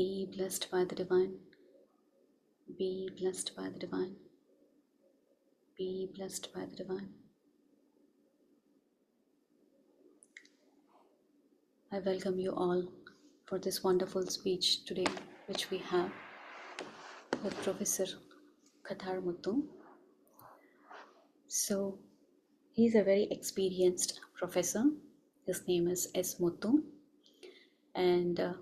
Be blessed by the divine. Be blessed by the divine. Be blessed by the divine. I welcome you all for this wonderful speech today, which we have with Professor Muthu. So, he's a very experienced professor. His name is S. Muthu, and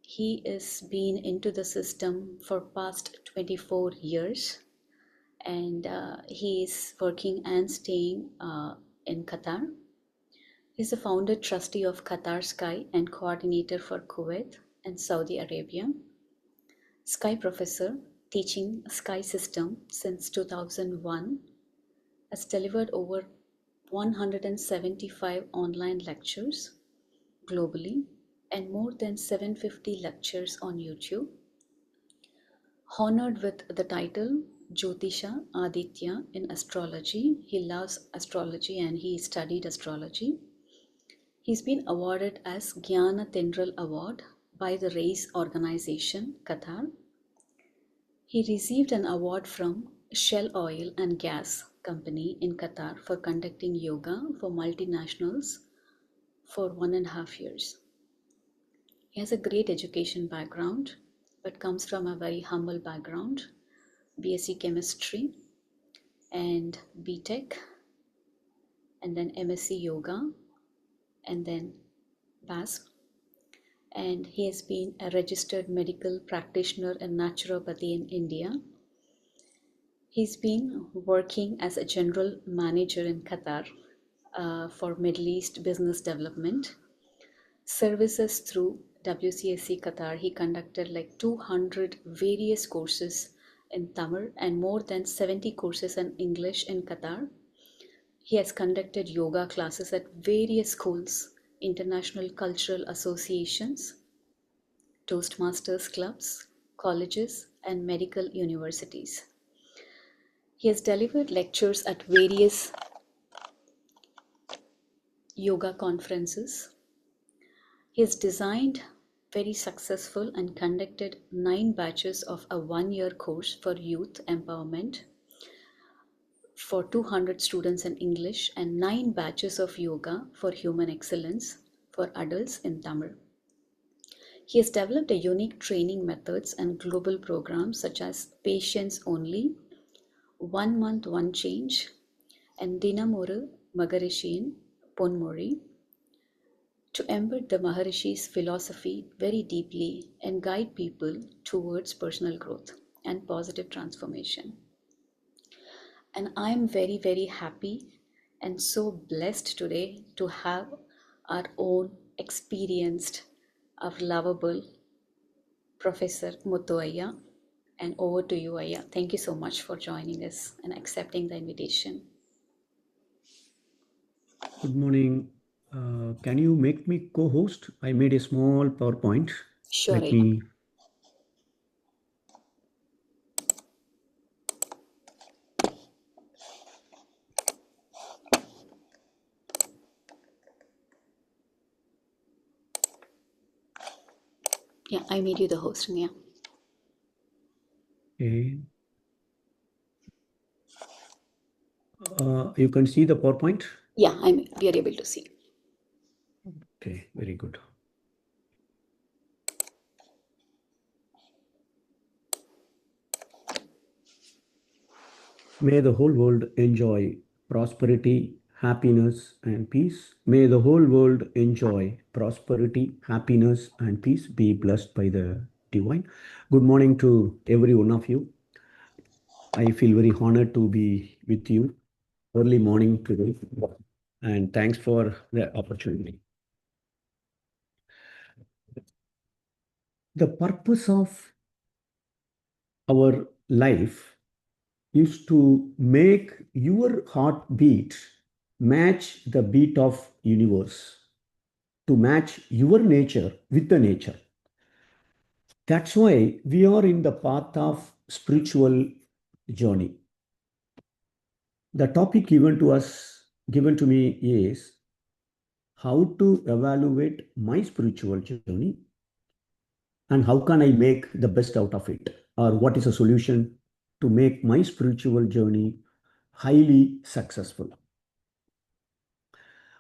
he is been into the system for past 24 years, and he is working and staying in Qatar. He's the founder trustee of Qatar Sky and coordinator for Kuwait and Saudi Arabia. Sky professor teaching Sky system since 2001, has delivered over 175 online lectures globally and more than 750 lectures on YouTube. Honored with the title Jyotisha Aditya in astrology. He loves astrology and he studied astrology. He's been awarded as Gyana Tendral Award by the Race Organization, Qatar. He received an award from Shell Oil and Gas Company in Qatar for conducting yoga for multinationals for 1.5 years. He has a great education background, but comes from a very humble background, BSc Chemistry and BTech, and then MSc Yoga, and then BASM. And he has been a registered medical practitioner in naturopathy in India. He's been working as a general manager in Qatar for Middle East business development. Services through WCSC Qatar, he conducted like 200 various courses in Tamil and more than 70 courses in English in Qatar. He has conducted yoga classes at various schools, international cultural associations, Toastmasters clubs, colleges, and medical universities. He has delivered lectures at various yoga conferences. He has designed very successful and conducted 9 batches of a 1-year course for youth empowerment for 200 students in English and 9 batches of yoga for human excellence for adults in Tamil. He has developed a unique training methods and global programs such as Patience Only, 1 Month, 1 Change, and Dinamoru Maharishiin Ponmori, to embed the Maharishi's philosophy very deeply and guide people towards personal growth and positive transformation. And I'm very, very happy and so blessed today to have our own experienced, our lovable Professor Muthu Ayya. And over to you, Ayya. Thank you so much for joining us and accepting the invitation. Good morning. Can you make me co-host? I made a small PowerPoint. Sure, Let Ayya. me. Yeah, I made you the host, yeah. Okay. You can see the PowerPoint? Yeah, we are able to see. Okay, very good. May the whole world enjoy prosperity, happiness, and peace. May the whole world enjoy prosperity, happiness, and peace. Be blessed by the divine. Good morning to every one of you. I feel very honored to be with you early morning today. And thanks for the opportunity. The purpose of our life is to make your heartbeat match the beat of universe, to match your nature with the nature. That's why we are in the path of spiritual journey. The topic given to me is how to evaluate my spiritual journey. and how can I make the best out of it? Or what is a solution to make my spiritual journey highly successful?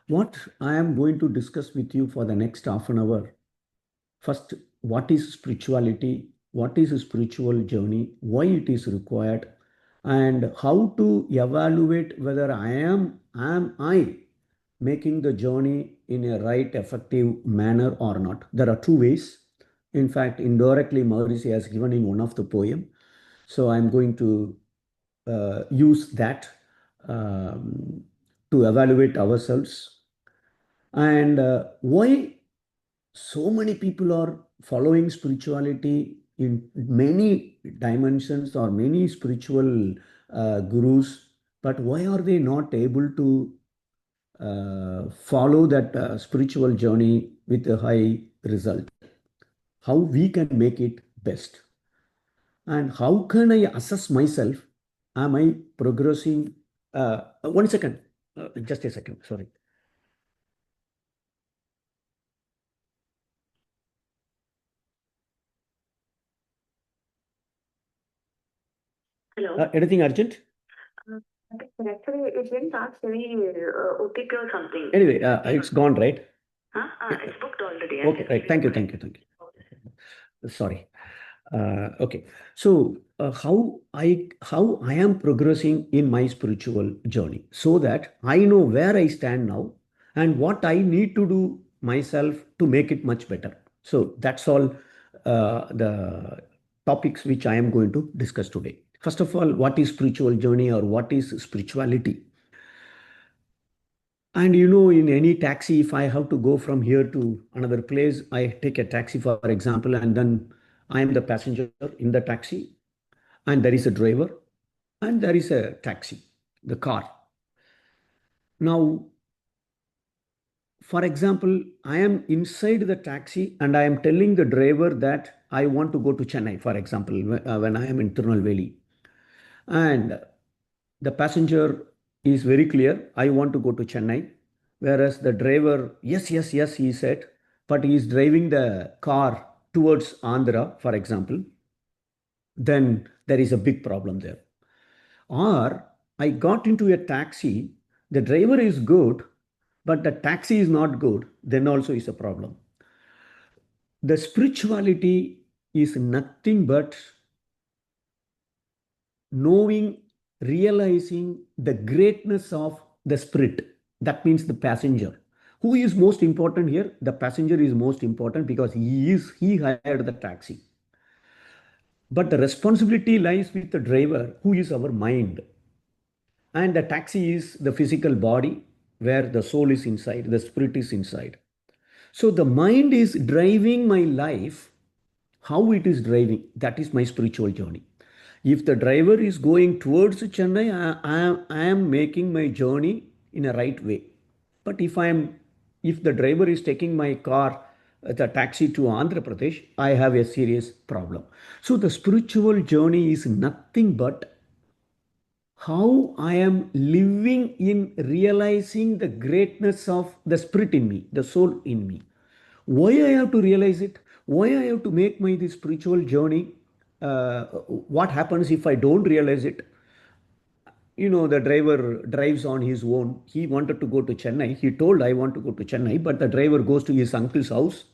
What I am going to discuss with you for the next half an hour. First, what is spirituality? What is a spiritual journey? Why it is required? And how to evaluate whether I making the journey in a right, effective manner or not. There are two ways. In fact, indirectly, Maharishi has given in one of the poem. So I'm going to use that um, to evaluate ourselves. And why so many people are following spirituality in many dimensions or many spiritual gurus, but why are they not able to follow that spiritual journey with a high result? How we can make it best, and how can I assess myself? Am I progressing? 1 second, just a second, sorry. Hello. Anything urgent? Uh, Actually, it didn't ask any OTP or something. Anyway, it's gone, right? Huh? It's booked already. Okay, right. Thank you, thank you, thank you. Sorry. Okay. So how I am progressing in my spiritual journey, so that I know where I stand now and what I need to do myself to make it much better. So that's all the topics which I am going to discuss today. First of all, what is spiritual journey or what is spirituality? And in any taxi, if I have to go from here to another place, I take a taxi, for example, and then I am the passenger in the taxi, and there is a driver, and there is a taxi, the car. Now, for example, I am inside the taxi and I am telling the driver that I want to go to Chennai, for example, when I am in Tirunelveli. And the passenger is very clear, I want to go to Chennai. Whereas the driver, yes, yes, yes, he said, but he is driving the car towards Andhra, for example, then there is a big problem there. Or I got into a taxi, the driver is good, but the taxi is not good, then also is a problem. The spirituality is nothing but knowing, realizing the greatness of the spirit. That means the passenger. Who is most important here? The passenger is most important because he hired the taxi. But the responsibility lies with the driver, who is our mind. And the taxi is the physical body where the soul is inside, the spirit is inside. So the mind is driving my life. How it is driving, that is my spiritual journey. If the driver is going towards Chennai, I am making my journey in a right way. But if the driver is taking my car, the taxi to Andhra Pradesh, I have a serious problem. So the spiritual journey is nothing but how I am living in realizing the greatness of the spirit in me, the soul in me. Why I have to realize it? Why I have to make my this spiritual journey? What happens if I don't realize it? The driver drives on his own. He wanted to go to Chennai. He told, I want to go to Chennai, but the driver goes to his uncle's house,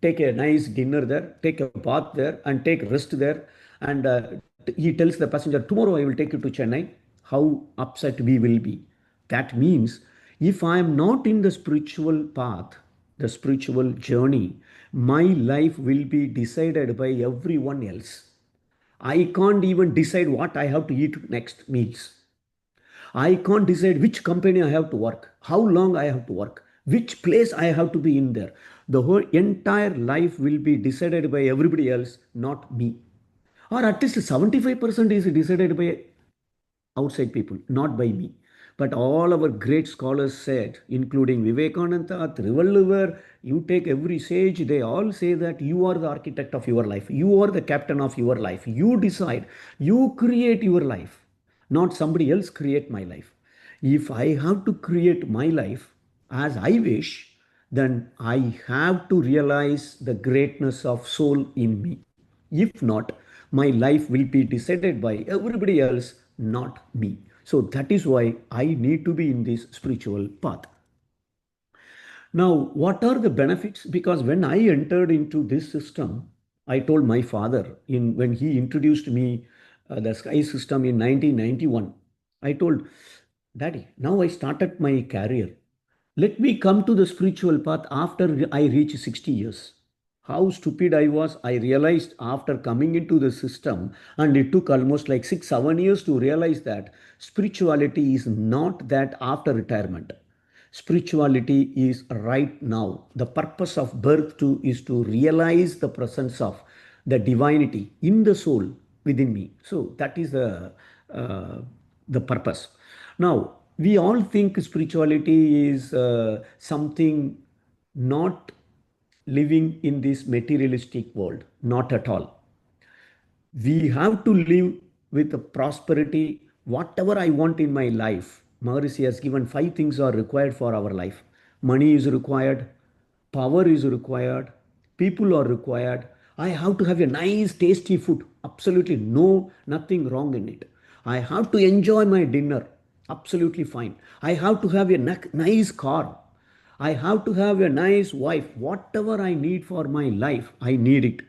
take a nice dinner there, take a bath there, and take rest there. And he tells the passenger, tomorrow I will take you to Chennai. How upset we will be. That means if I am not in the spiritual path, the spiritual journey, my life will be decided by everyone else. I can't even decide what I have to eat next meals. I can't decide which company I have to work, how long I have to work, which place I have to be in there. The whole entire life will be decided by everybody else, not me. Or at least 75% is decided by outside people, not by me. But all our great scholars said, including Vivekananda, Trivalluvar, you take every sage, they all say that you are the architect of your life. You are the captain of your life. You decide. You create your life, not somebody else create my life. If I have to create my life as I wish, then I have to realize the greatness of soul in me. If not, my life will be decided by everybody else, not me. So that is why I need to be in this spiritual path. Now, what are the benefits? Because when I entered into this system, I told my father when he introduced me the sky system in 1991. I told, Daddy, now I started my career. Let me come to the spiritual path after I reach 60 years. How stupid I was, I realized after coming into the system, and it took almost like 6, 7 years to realize that spirituality is not that after retirement. Spirituality is right now. The purpose of birth too is to realize the presence of the divinity in the soul within me. So that is uh, the purpose. Now, we all think spirituality is something not living in this materialistic world. Not at all. We have to live with a prosperity, whatever I want in my life. Maharishi has given 5 things are required for our life. Money is required, power is required, people are required. I have to have a nice, tasty food. Absolutely nothing wrong in it. I have to enjoy my dinner. Absolutely fine. I have to have a nice car. I have to have a nice wife. Whatever I need for my life, I need it.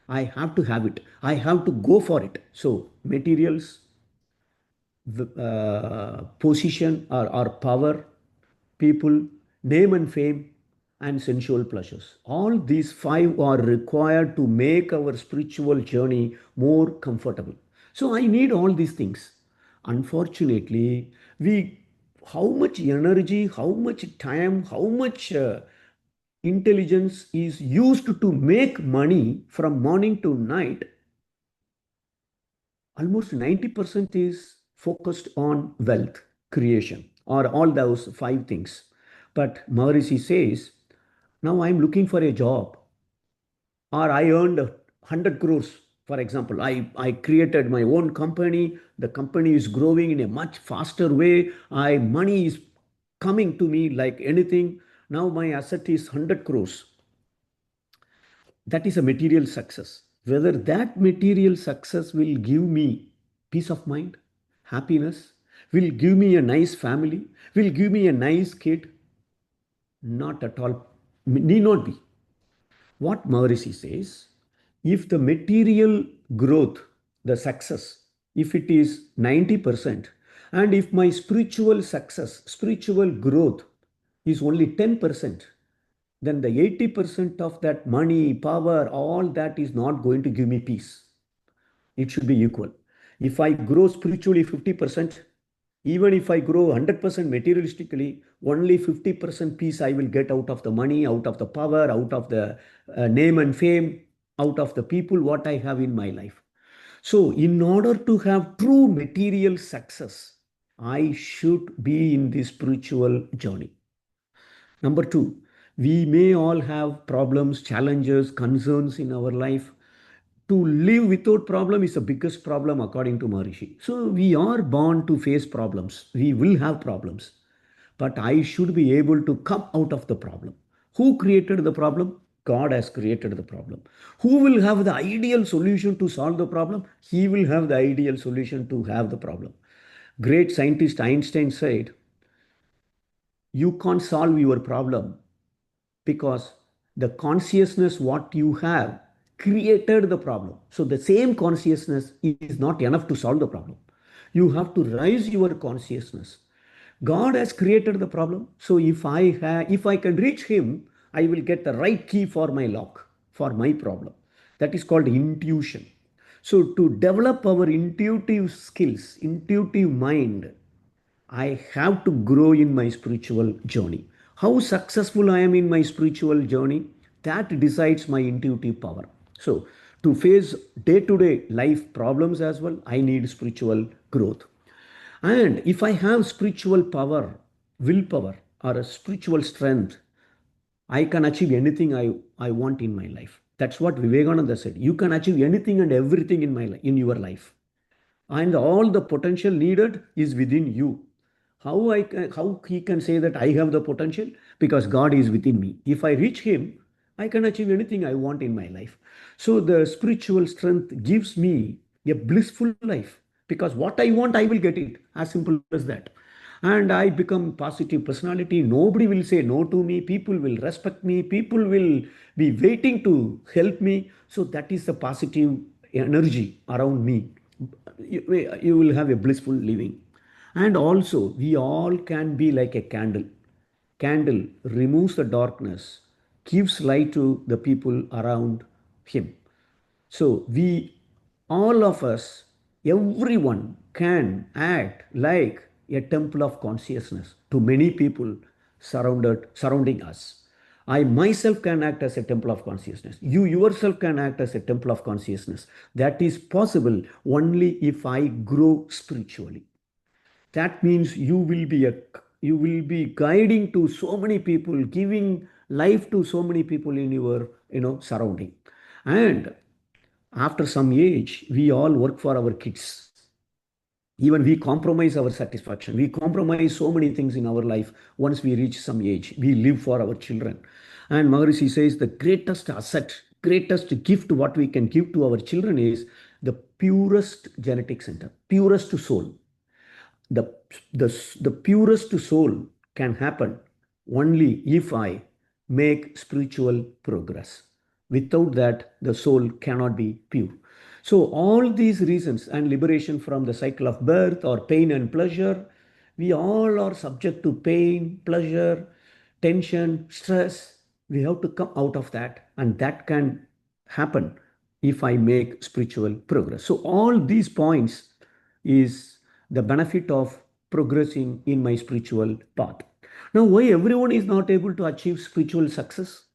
I have to have it. I have to go for it. So, materials, position or power, people, name and fame, and sensual pleasures. All these 5 are required to make our spiritual journey more comfortable. So, I need all these things. Unfortunately, how much energy, how much time, how much intelligence is used to make money from morning to night, almost 90% is focused on wealth creation or all those 5 things. But Maharishi says, now I'm looking for a job, or I earned 100 crores. For example, I created my own company. The company is growing in a much faster way. Money is coming to me like anything. Now my asset is 100 crores. That is a material success. Whether that material success will give me peace of mind, happiness, will give me a nice family, will give me a nice kid, not at all, need not be. What Maharishi says, if the material growth, the success, if it is 90%, and if my spiritual success, spiritual growth is only 10%, then the 80% of that money, power, all that is not going to give me peace. It should be equal. If I grow spiritually 50%, even if I grow 100% materialistically, only 50% peace I will get out of the money, out of the power, out of the name and fame, out of the people, what I have in my life. So, in order to have true material success, I should be in the spiritual journey. Number two, we may all have problems, challenges, concerns in our life. To live without problem is the biggest problem according to Maharishi. So we are born to face problems. We will have problems. But I should be able to come out of the problem. Who created the problem? God has created the problem. Who will have the ideal solution to solve the problem? He will have the ideal solution to have the problem. Great scientist Einstein said, you can't solve your problem because the consciousness what you have created the problem. So the same consciousness is not enough to solve the problem. You have to raise your consciousness. God has created the problem. So if I can reach him, I will get the right key for my lock, for my problem. That is called intuition. So to develop our intuitive skills, intuitive mind, I have to grow in my spiritual journey. How successful I am in my spiritual journey, that decides my intuitive power. So, to face day to day life problems as well, I need spiritual growth. And if I have spiritual power, willpower, or a spiritual strength, I can achieve anything I want in my life. That's what Vivekananda said. You can achieve anything and everything in your life. And all the potential needed is within you. How he can say that I have the potential? Because God is within me. If I reach him, I can achieve anything I want in my life. So the spiritual strength gives me a blissful life, because what I want, I will get it. As simple as that. And I become positive personality. Nobody will say no to me. People will respect me. People will be waiting to help me. So that is the positive energy around me. You will have a blissful living. And also, we all can be like a candle. Candle removes the darkness, gives light to the people around him. So we, all of us, everyone can act like a temple of consciousness to many people surrounding us. I myself can act as a temple of consciousness. You yourself can act as a temple of consciousness. That is possible only if I grow spiritually. That means you will be guiding to so many people, giving life to so many people in your surrounding. And after some age, we all work for our kids. Even we compromise our satisfaction. We compromise so many things in our life. Once we reach some age, we live for our children. And Maharishi says the greatest asset, greatest gift what we can give to our children is the purest genetic center, purest soul. The purest soul can happen only if I make spiritual progress. Without that, the soul cannot be pure. So, all these reasons and liberation from the cycle of birth or pain and pleasure, we all are subject to pain, pleasure, tension, stress. We have to come out of that, and that can happen if I make spiritual progress. So, all these points is the benefit of progressing in my spiritual path. Now, why everyone is not able to achieve spiritual success?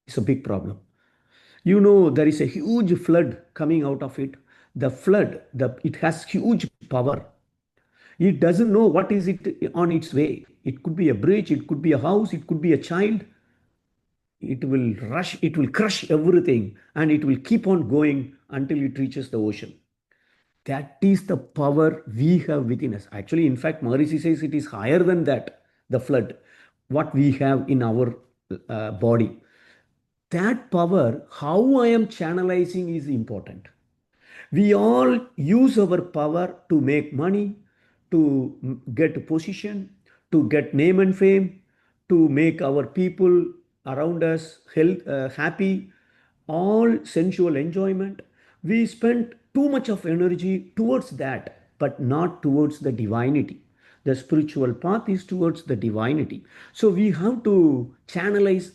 It's a big problem. There is a huge flood coming out of it. The flood, it has huge power. It doesn't know what is it on its way. It could be a bridge, it could be a house, it could be a child. It will rush, it will crush everything, and it will keep on going until it reaches the ocean. That is the power we have within us. Actually, in fact, Maharishi says it is higher than that, the flood, what we have in our body. That power, how I am channelizing is important. We all use our power to make money, to get position, to get name and fame, to make our people around us happy, all sensual enjoyment. We spend too much of energy towards that, but not towards the divinity. The spiritual path is towards the divinity. So we have to channelize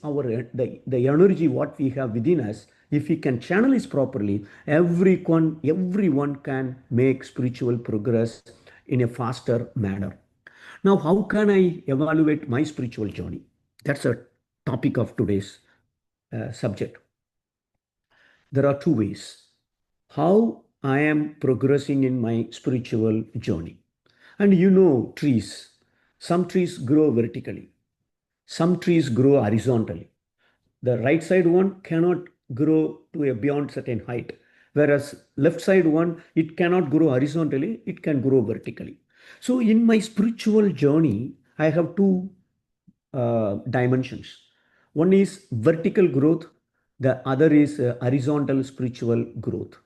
the energy what we have within us. If we can channelize properly, everyone can make spiritual progress in a faster manner. Now, how can I evaluate my spiritual journey? That's a topic of today's subject. There are two ways how I am progressing in my spiritual journey. And trees. Some trees grow vertically, some trees grow horizontally. The right side one cannot grow to a beyond certain height, whereas left side one, it cannot grow horizontally, it can grow vertically. So in my spiritual journey, I have two dimensions. One is vertical growth, the other is horizontal spiritual growth.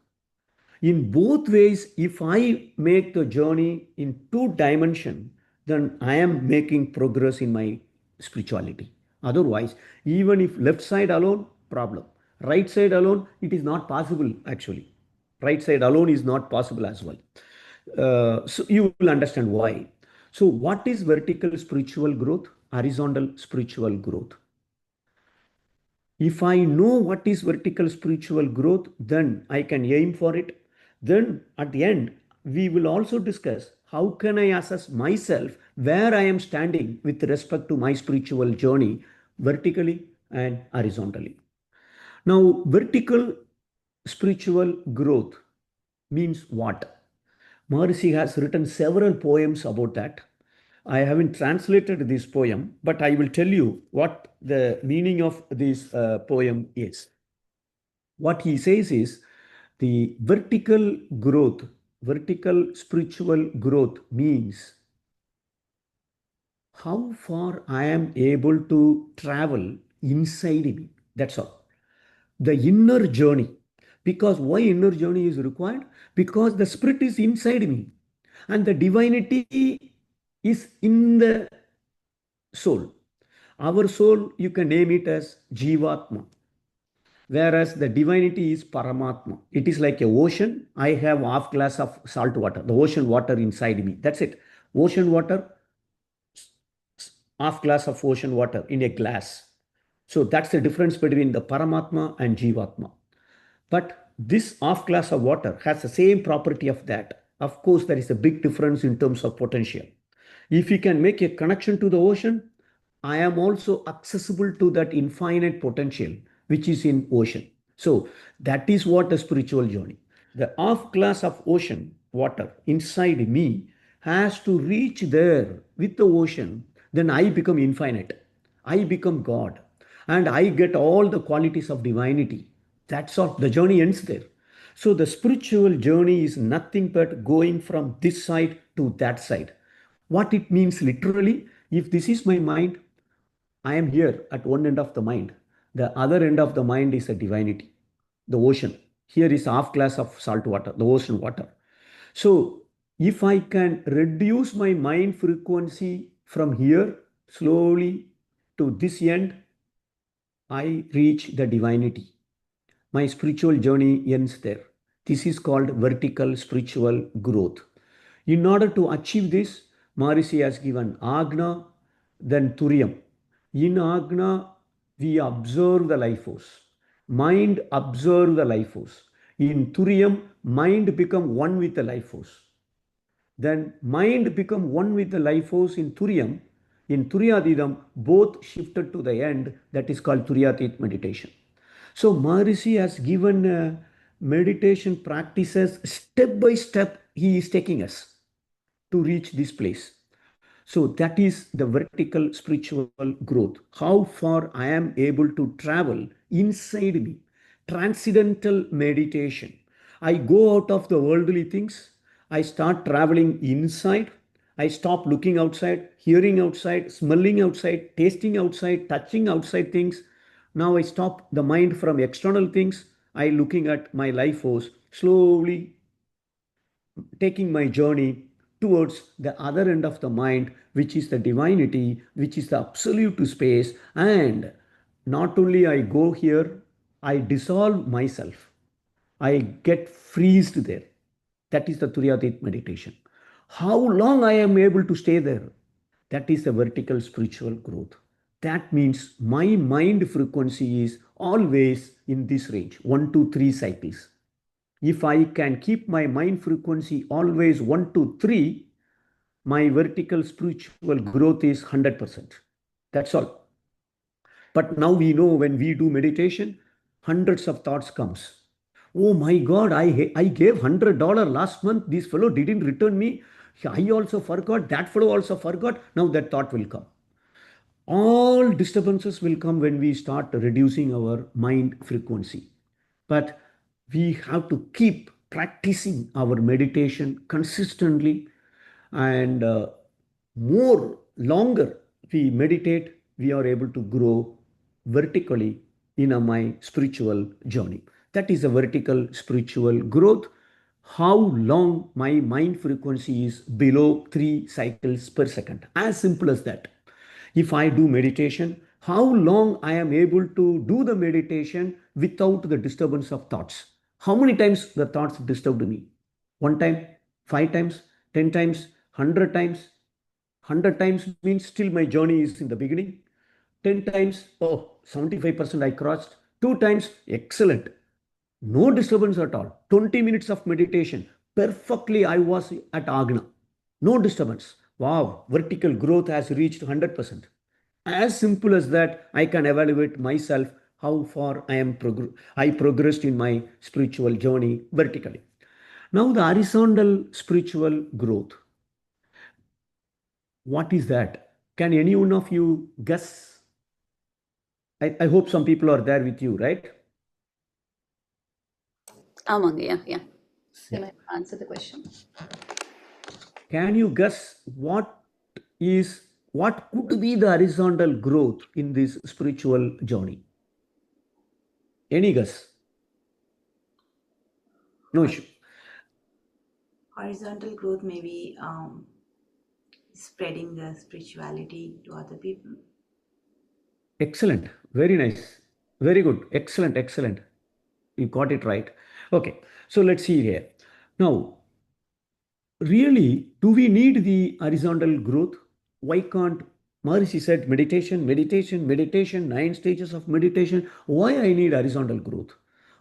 In both ways, if I make the journey in two dimension, then I am making progress in my spirituality. Otherwise, even if left side alone, problem. Right side alone, it is not possible actually. Right side alone is not possible as well. So you will understand why. So what is vertical spiritual growth? Horizontal spiritual growth. If I know what is vertical spiritual growth, then I can aim for it. Then at the end, we will also discuss how can I assess myself where I am standing with respect to my spiritual journey, vertically and horizontally. Now, vertical spiritual growth means what? Maharishi has written several poems about that. I haven't translated this poem, but I will tell you what the meaning of this poem is. What he says is the vertical spiritual growth means how far I am able to travel inside me. That's all. The inner journey. Because why inner journey is required? Because the spirit is inside me and the divinity is in the soul. Our soul, you can name it as Jivatma, whereas the divinity is Paramatma. It is like a ocean. I have half glass of salt water, the ocean water inside me. That's it. Ocean water, half glass of ocean water in a glass. So that's the difference between the Paramatma and Jivatma. But this half glass of water has the same property of that. Of course, there is a big difference in terms of potential. If you can make a connection to the ocean, I am also accessible to that infinite potential which is in ocean. So that is what the spiritual journey. The half glass of ocean water inside me has to reach there with the ocean, then I become infinite. I become God and I get all the qualities of divinity. That's all. The journey ends there. So the spiritual journey is nothing but going from this side to that side. What it means literally, if this is my mind, I am here at one end of the mind. The other end of the mind is a divinity, the ocean. Here is half glass of salt water, the ocean water. So if I can reduce my mind frequency from here slowly to this end, I reach the divinity. My spiritual journey ends there. This is called vertical spiritual growth. In order to achieve this, Maharishi has given Agna, then Turiyam. In Agna, we observe the life force. Mind observe the life force. In Turiyam, mind become one with the life force. Then mind become one with the life force in Turiyam. In Turiyadidam, both shifted to the end, that is called Turiyatit meditation. So Maharishi has given meditation practices step by step, he is taking us to reach this place. So that is the vertical spiritual growth. How far I am able to travel inside me. Transcendental meditation. I go out of the worldly things. I start traveling inside. I stop looking outside, hearing outside, smelling outside, tasting outside, touching outside things. Now I stop the mind from external things. I looking at my life force slowly taking my journey towards the other end of the mind, which is the divinity, which is the absolute space. And not only I go here, I dissolve myself. I get freezed there. That is the Turyatit meditation. How long I am able to stay there? That is the vertical spiritual growth. That means my mind frequency is always in this range 1 to 3 cycles. If I can keep my mind frequency always 1 to 3, my vertical spiritual growth is 100%. That's all. But now we know when we do meditation, hundreds of thoughts comes. Oh my God, I gave $100 last month. This fellow didn't return me. I also forgot. That fellow also forgot. Now that thought will come. All disturbances will come when we start reducing our mind frequency. But we have to keep practicing our meditation consistently and more longer we meditate, we are able to grow vertically in my spiritual journey. That is a vertical spiritual growth. How long my mind frequency is below 3 cycles per second. As simple as that. If I do meditation, how long I am able to do the meditation without the disturbance of thoughts. How many times the thoughts disturbed me? One time, 5 times, 10 times, 100 times. 100 times means still my journey is in the beginning. 10 times, oh, 75% I crossed. 2 times, excellent. No disturbance at all. 20 minutes of meditation. Perfectly, I was at Agna. No disturbance. Wow, vertical growth has reached 100%. As simple as that, I can evaluate myself how far I progressed in my spiritual journey vertically. Now, the horizontal spiritual growth. What is that? Can any one of you guess? I hope some people are there with you, right? Among, yeah. Yeah. Can I answer the question? Can you guess what is what could be the horizontal growth in this spiritual journey? Any guess? No issue. Horizontal growth may be spreading the spirituality to other people. Excellent. Very nice. Very good. Excellent. Excellent. You got it right. Okay. So let's see here. Now, really, do we need the horizontal growth? Why can't Maharishi said meditation, meditation, meditation, 9 stages of meditation? Why I need horizontal growth?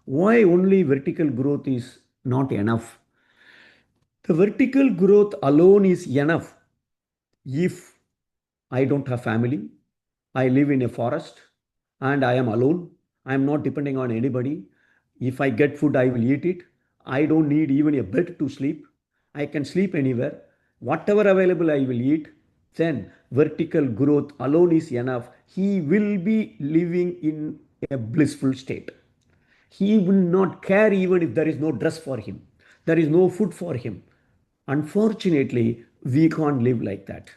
Why only vertical growth is not enough? The vertical growth alone is enough if I don't have family, I live in a forest, and I am alone. I am not depending on anybody. If I get food, I will eat it. I don't need even a bed to sleep. I can sleep anywhere. Whatever available, I will eat. Then vertical growth alone is enough. He will be living in a blissful state. He will not care even if there is no dress for him, there is no food for him. Unfortunately, we can't live like that.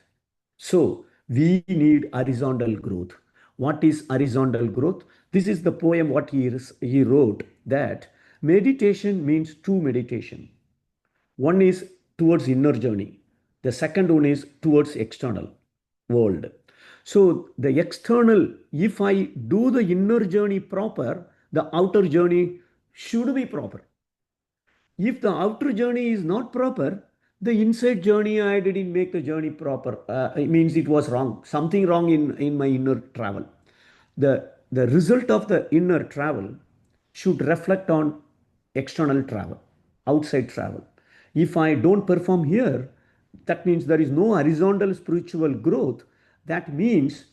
So, we need horizontal growth. What is horizontal growth? This is the poem what he wrote, that meditation means two meditation. One is towards inner journey. The second one is towards external world. So the external, if I do the inner journey proper, the outer journey should be proper. If the outer journey is not proper, the inside journey, I didn't make the journey proper. It means it was wrong. Something wrong in my inner travel. The result of the inner travel should reflect on external travel, outside travel. If I don't perform here, that means there is no horizontal spiritual growth. That means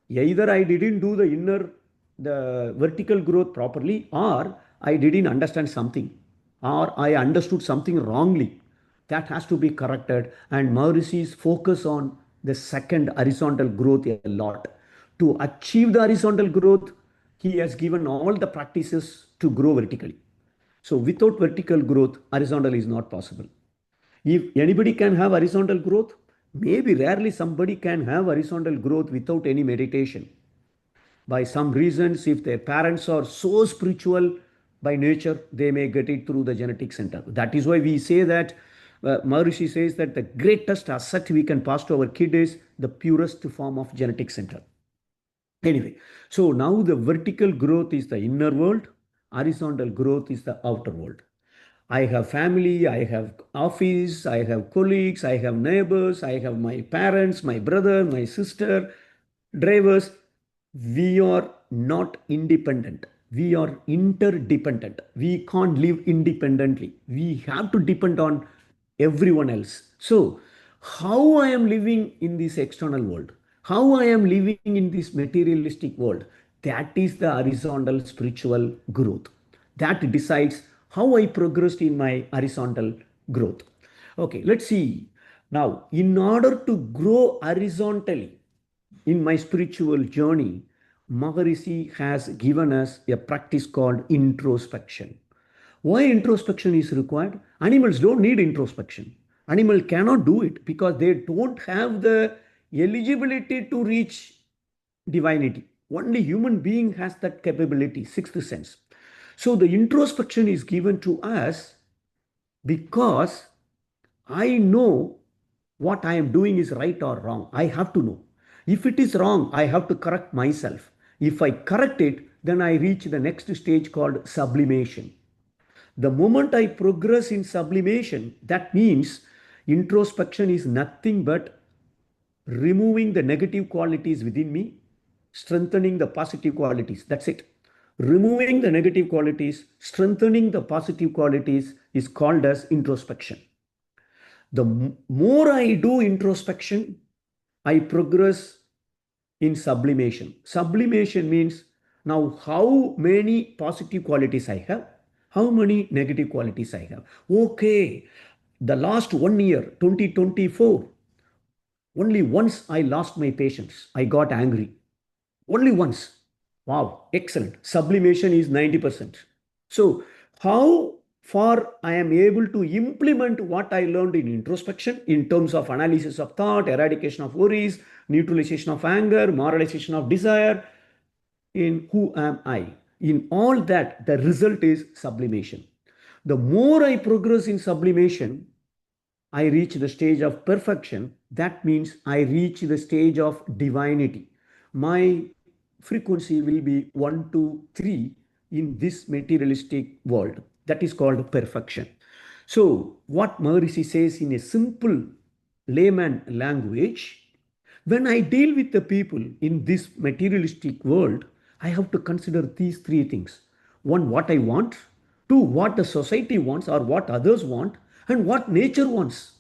either I didn't do the vertical growth properly, or I didn't understand something, or I understood something wrongly. That has to be corrected. And Mauritius focus on the second horizontal growth a lot. To achieve the horizontal growth, he has given all the practices to grow vertically. So without vertical growth, horizontal is not possible. If anybody can have horizontal growth, maybe rarely somebody can have horizontal growth without any meditation. By some reasons, if their parents are so spiritual by nature, they may get it through the genetic center. That is why we say that Maharishi says that the greatest asset we can pass to our kid is the purest form of genetic center. Anyway, so now the vertical growth is the inner world, horizontal growth is the outer world. I have family, I have office, I have colleagues, I have neighbors, I have my parents, my brother, my sister, drivers. We are not independent. We are interdependent. We can't live independently. We have to depend on everyone else. So, how I am living in this external world, how I am living in this materialistic world, that is the horizontal spiritual growth. That decides how I progressed in my horizontal growth. Okay, let's see. Now, in order to grow horizontally in my spiritual journey, Maharishi has given us a practice called introspection. Why introspection is required? Animals don't need introspection. Animal cannot do it because they don't have the eligibility to reach divinity. Only human being has that capability, sixth sense. So the introspection is given to us because I know what I am doing is right or wrong. I have to know. If it is wrong, I have to correct myself. If I correct it, then I reach the next stage called sublimation. The moment I progress in sublimation, that means introspection is nothing but removing the negative qualities within me, strengthening the positive qualities. That's it. Removing the negative qualities, strengthening the positive qualities is called as introspection. The more I do introspection, I progress in sublimation. Sublimation means now how many positive qualities I have, how many negative qualities I have. Okay, the last 1 year, 2024, only once I lost my patience. I got angry. Only once. Wow, excellent. Sublimation is 90%. So, how for I am able to implement what I learned in introspection in terms of analysis of thought, eradication of worries, neutralization of anger, moralization of desire. In who am I? In all that, the result is sublimation. The more I progress in sublimation, I reach the stage of perfection. That means I reach the stage of divinity. My frequency will be 1, 2, 3 in this materialistic world. That is called perfection. So, what Maharishi says in a simple layman language, when I deal with the people in this materialistic world, I have to consider these three things. One, what I want. Two, what the society wants or what others want. And what nature wants.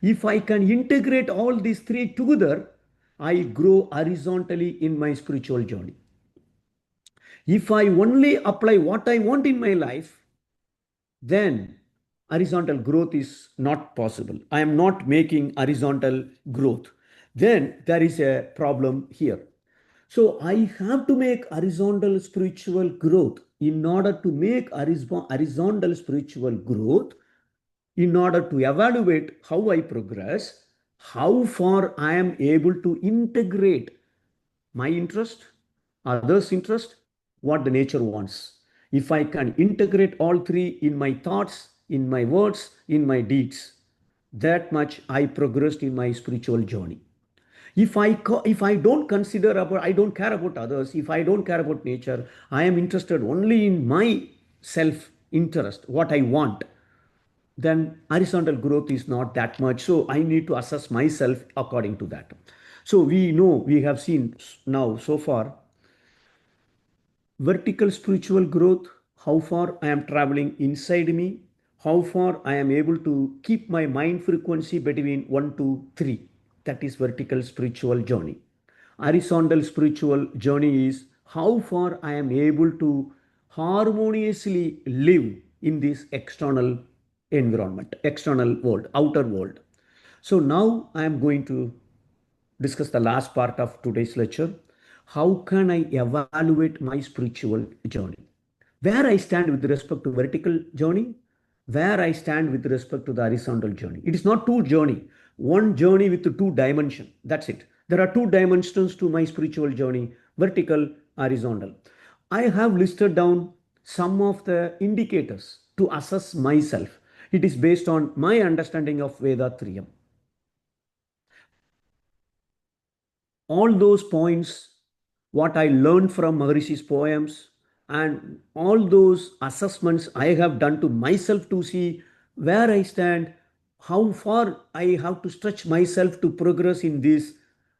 If I can integrate all these three together, I grow horizontally in my spiritual journey. If I only apply what I want in my life, then horizontal growth is not possible. I am not making horizontal growth. Then there is a problem here. So I have to make horizontal spiritual growth. In order to make horizontal spiritual growth, in order to evaluate how I progress, how far I am able to integrate my interest, others' interest, what the nature wants. If I can integrate all three in my thoughts, in my words, in my deeds, that much I progressed in my spiritual journey. If I don't consider about, I don't care about others, if I don't care about nature, I am interested only in my self interest, what I want, then horizontal growth is not that much. So I need to assess myself according to that. So we know, we have seen now so far vertical spiritual growth, how far I am traveling inside me, how far I am able to keep my mind frequency between 1 to 3. That is vertical spiritual journey. Horizontal spiritual journey is how far I am able to harmoniously live in this external environment, external world, outer world. So now I am going to discuss the last part of today's lecture. How can I evaluate my spiritual journey? Where I stand with respect to vertical journey, where I stand with respect to the horizontal journey. It is not two journey, one journey with two dimension. That's it. There are two dimensions to my spiritual journey, vertical, horizontal. I have listed down some of the indicators to assess myself. It is based on my understanding of Veda Triyam. All those points, what I learned from Maharishi's poems, and all those assessments I have done to myself to see where I stand, how far I have to stretch myself to progress in this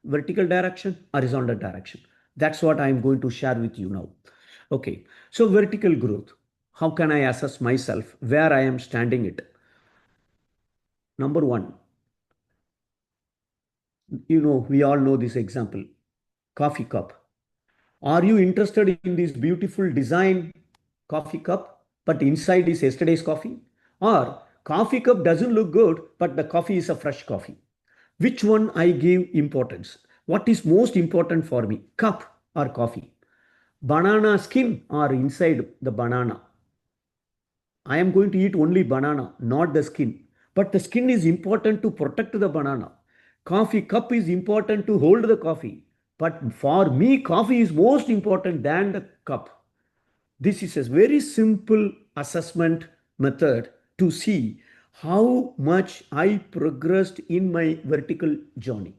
vertical direction, horizontal direction. That's what I'm going to share with you now. Okay, so vertical growth. How can I assess myself where I am standing it? Number one, we all know this example, coffee cup. Are you interested in this beautiful design coffee cup, but inside is yesterday's coffee? Or coffee cup doesn't look good, but the coffee is a fresh coffee? Which one I give importance? What is most important for me? Cup or coffee? Banana skin or inside the banana? I am going to eat only banana, not the skin. But the skin is important to protect the banana. Coffee cup is important to hold the coffee. But for me, coffee is most important than the cup. This is a very simple assessment method to see how much I progressed in my vertical journey.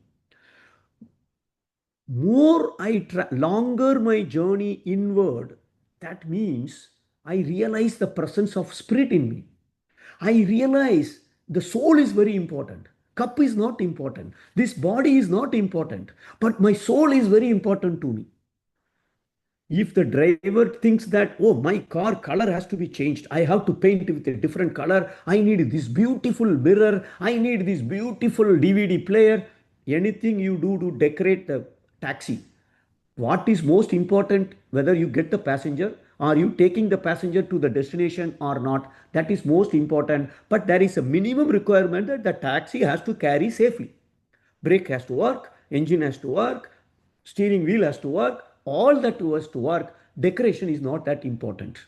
Longer my journey inward, that means I realize the presence of spirit in me. I realize the soul is very important. Cup is not important. This body is not important. But my soul is very important to me. If the driver thinks that, oh, my car color has to be changed, I have to paint with a different color, I need this beautiful mirror, I need this beautiful DVD player, anything you do to decorate the taxi, what is most important, whether you get the passenger, are you taking the passenger to the destination or not, that is most important. But there is a minimum requirement that the taxi has to carry safely. Brake has to work, engine has to work, steering wheel has to work, all that has to work. Decoration is not that important.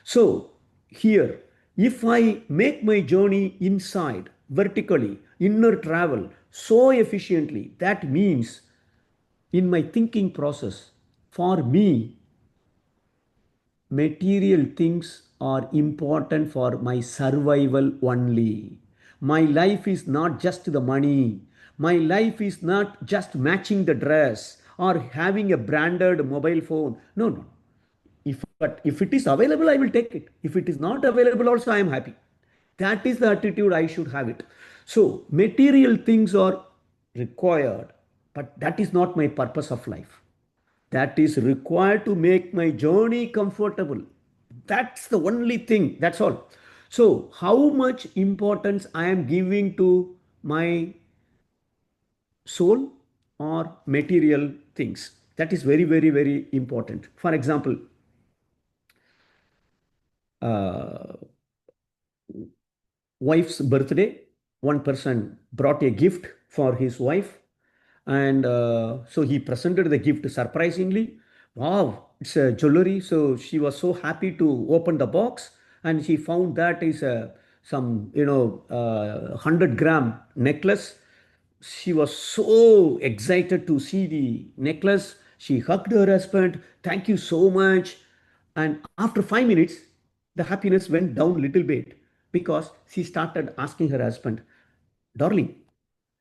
So here, If I make my journey inside, vertically, inner travel so efficiently, that means in my thinking process, for me, material things are important for my survival only. My life is not just the money. My life is not just matching the dress or having a branded mobile phone. No, no. If it is available, I will take it. If it is not available, also I am happy. That is the attitude I should have it. So material things are required, but that is not my purpose of life. That is required to make my journey comfortable. That's the only thing. That's all. So how much importance I am giving to my soul or material things? That is very, very, very important. For example, uh, wife's birthday, one person brought a gift for his wife, and so he presented the gift surprisingly. Wow, it's a jewelry. So she was so happy to open the box, and she found that is some 100-gram necklace. She was so excited to see the necklace. She hugged her husband. Thank you so much. And after 5 minutes, the happiness went down a little bit because she started asking her husband, Darling,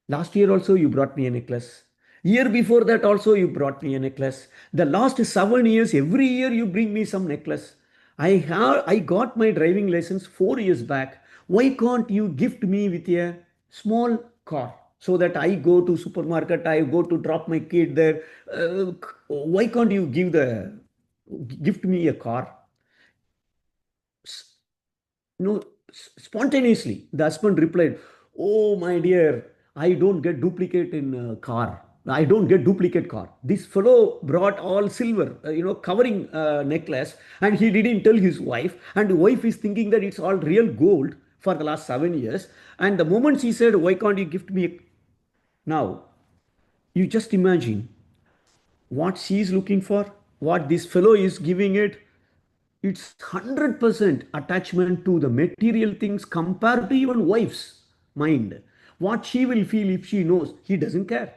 last year also you brought me a necklace. Year before that also you brought me a necklace. The last 7 years, every year you bring me some necklace. I got my driving license 4 years back. Why can't you gift me with a small car so that I go to supermarket, I go to drop my kid there. Why can't you gift me a car? No, spontaneously, the husband replied, Oh, my dear, I don't get duplicate in car. I don't get duplicate car. This fellow brought all silver, covering necklace, and he didn't tell his wife. And the wife is thinking that it's all real gold for the last 7 years. And the moment she said, Why can't you gift me? Now, you just imagine what she is looking for, what this fellow is giving it. It's 100% attachment to the material things compared to even wife's mind. What she will feel if she knows, he doesn't care.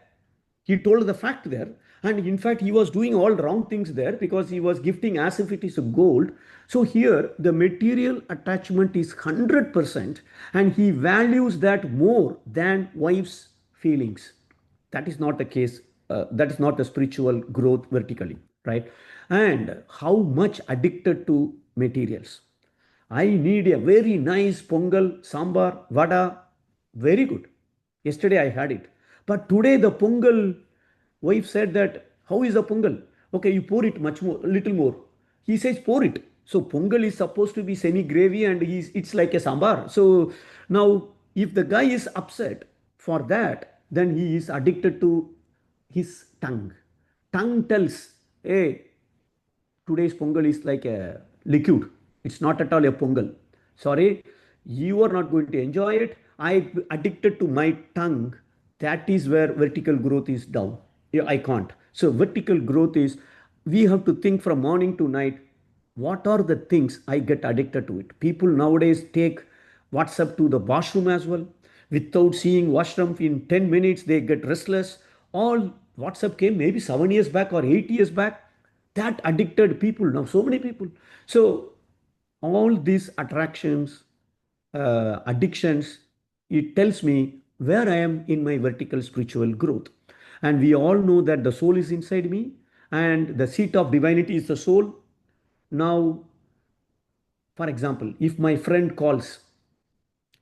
He told the fact there, and in fact, he was doing all wrong things there because he was gifting as if it is a gold. So here, the material attachment is 100%, and he values that more than wife's feelings. That is not the case. That is not the spiritual growth vertically, right? And how much addicted to materials. I need a very nice pongal, sambar, vada. Very good. Yesterday I had it. But today the pongal, wife said that, how is the pongal? Okay, you pour it much more, little more. He says, pour it. So pongal is supposed to be semi-gravy and it's like a sambar. So now if the guy is upset for that, then he is addicted to his tongue. Tongue tells, hey, today's pongal is like a liquid. It's not at all a pongal. Sorry, you are not going to enjoy it. I addicted to my tongue. That is where vertical growth is down. Yeah, I can't. So vertical growth is we have to think from morning to night. What are the things I get addicted to it? People nowadays take WhatsApp to the washroom as well. Without seeing washroom in 10 minutes, they get restless. All WhatsApp came maybe 7 years back or 8 years back. That addicted people now, so many people. So all these attractions, addictions, it tells me where I am in my vertical spiritual growth. And we all know that the soul is inside me and the seat of divinity is the soul. Now, for example, if my friend calls,